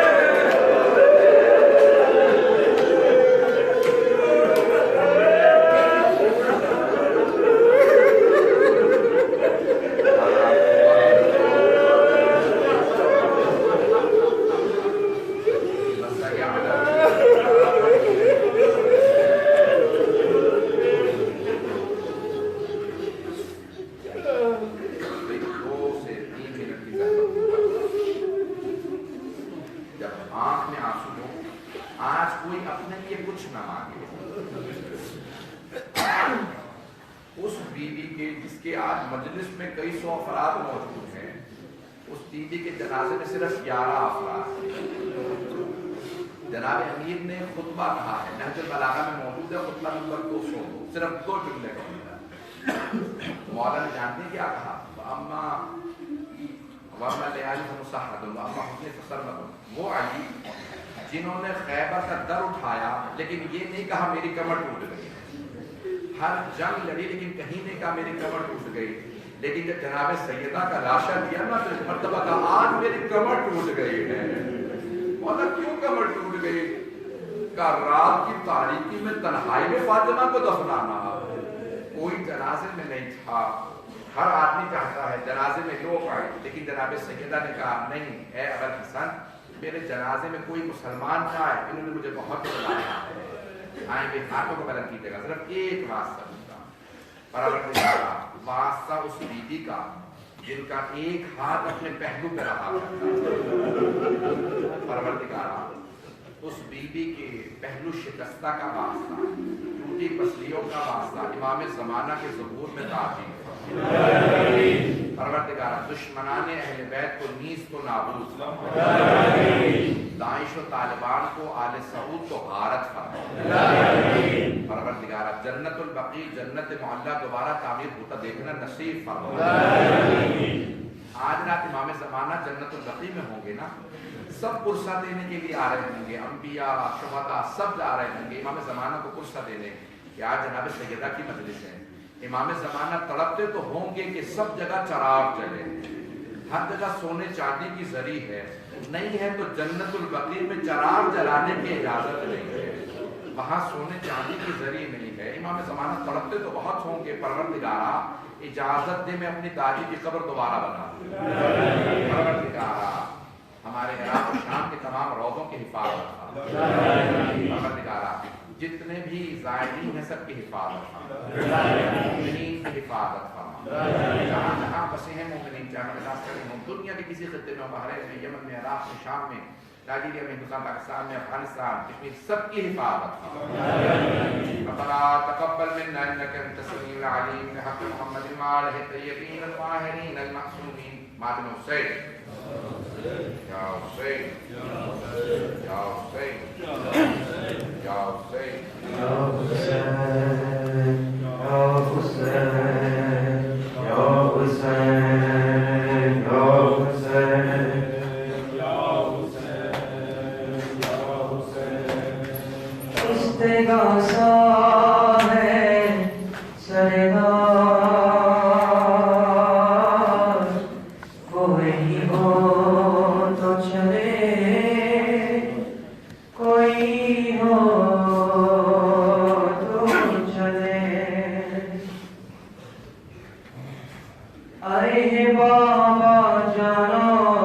مجلس میں کئی سو افراد موجود ہیں، اس بیوی کے جنازے میں صرف 11 افراد. جناب امیر نے خطبہ کہا ہے، نہج البلاغہ میں موجود ہے. خطبہ نمبر 200، صرف 2 جملے کا. مولا نے جانتے ہیں کیا کہا؟ وَأَمَّا لِآلِ فَمُصَحَّدٌ وَأَمَّا حُسْنِ فَسَرْمَدٌ. وہ علی جنہوں نے خیبر کا در اٹھایا لیکن یہ نہیں کہا میری کمر ٹوٹ گئی. ہر جنگ لڑی لیکن کہیں نہیں کہا میری کمر ٹوٹ گئی. لیکن جب جناب سیدہ کا لاشا دیا نا تو اس مرتبہ کہا آج میری کمر ٹوٹ گئی ہے. مولا کیوں کمر ٹوٹ گئی؟ کہ رات کی تاریکی میں تنہائی میں فاطمہ کو دفنانا. کوئی جنازے میں نہیں تھا. ہر آدمی چاہتا ہے جنازے میں لوگ آئے، لیکن جناب سیدہ نے کہا نہیں اے ابوالحسن میرے جنازے میں کوئی مسلمان نہ آئے، انہوں نے مجھے بہت بلایا ہے. آئیں گے ہاتھوں کو بلند کیجیے گا. صرف ایک واسطہ ہوگا، پروردگارا واسطہ اس بیوی کا جن کا ایک ہاتھ اپنے پہلو پہ رہا کرتا. پروردگارا اس بیوی کے پہلو شکستہ کا واسطہ، ٹوٹی پسلیوں کا واسطہ امام زمانہ کے ظہور میں تعظیم. پروردگارا دشمنان اہل بیت کو نیز کو نابود، داعش و طالبان کو آل سعود کو غارت فرما. پروردگارا جنت البقیع جنت معلیٰ دوبارہ تعمیر ہوتا دیکھنا نصیب فرما. آج رات امام زمانہ جنت البقیع میں ہوں گے نا، سب پرسہ دینے کے لیے آ رہے ہوں گے، انبیاء شہداء سب جا رہے ہوں گے امام زمانہ کو پرسہ دینے کہ آج جناب سیدہ کی مجلس ہے. امام زمانہ تڑپتے تو ہوں گے کہ سب جگہ چراغ جلے، ہر جگہ سونے چاندی کی زری ہے. نہیں ہے تو جنت البقیع میں چراغ جلانے کی اجازت نہیں ہے، وہاں سونے چاندی کی زری نہیں ہے. امام زمانہ تڑپتے تو بہت ہوں گے. پروردگارا اجازت دے میں اپنی دادی کی قبر دوبارہ بنا دوں. پروردگارا ہمارے عراق و شام کے تمام روضوں کی حفاظت فرما. پروردگارا جتنے بھی زائرین ہیں سب کی حفاظت فرما، مومنین کی حفاظت فرما. جہاں جہاں بسے ہیں مومنین، چاہے مدرسے ہوں دنیا کے کسی خطے میں، بحرین میں، یمن میں، عراق میں، شام میں، نائجیریا میں، ہندوستان، پاکستان میں، افغانستان، کشمیر، سب کی حفاظت فرما. ربنا تقبل منا انك انت السميع العليم بحق محمد وآله الطيبين الطاهرين المعصومين. ماتن حسین یا حسین یا حسین یا حسین یا حسین یا حسین یا حسین یا حسین یا حسین یا حسین. استغاثہ ارے بابا جانو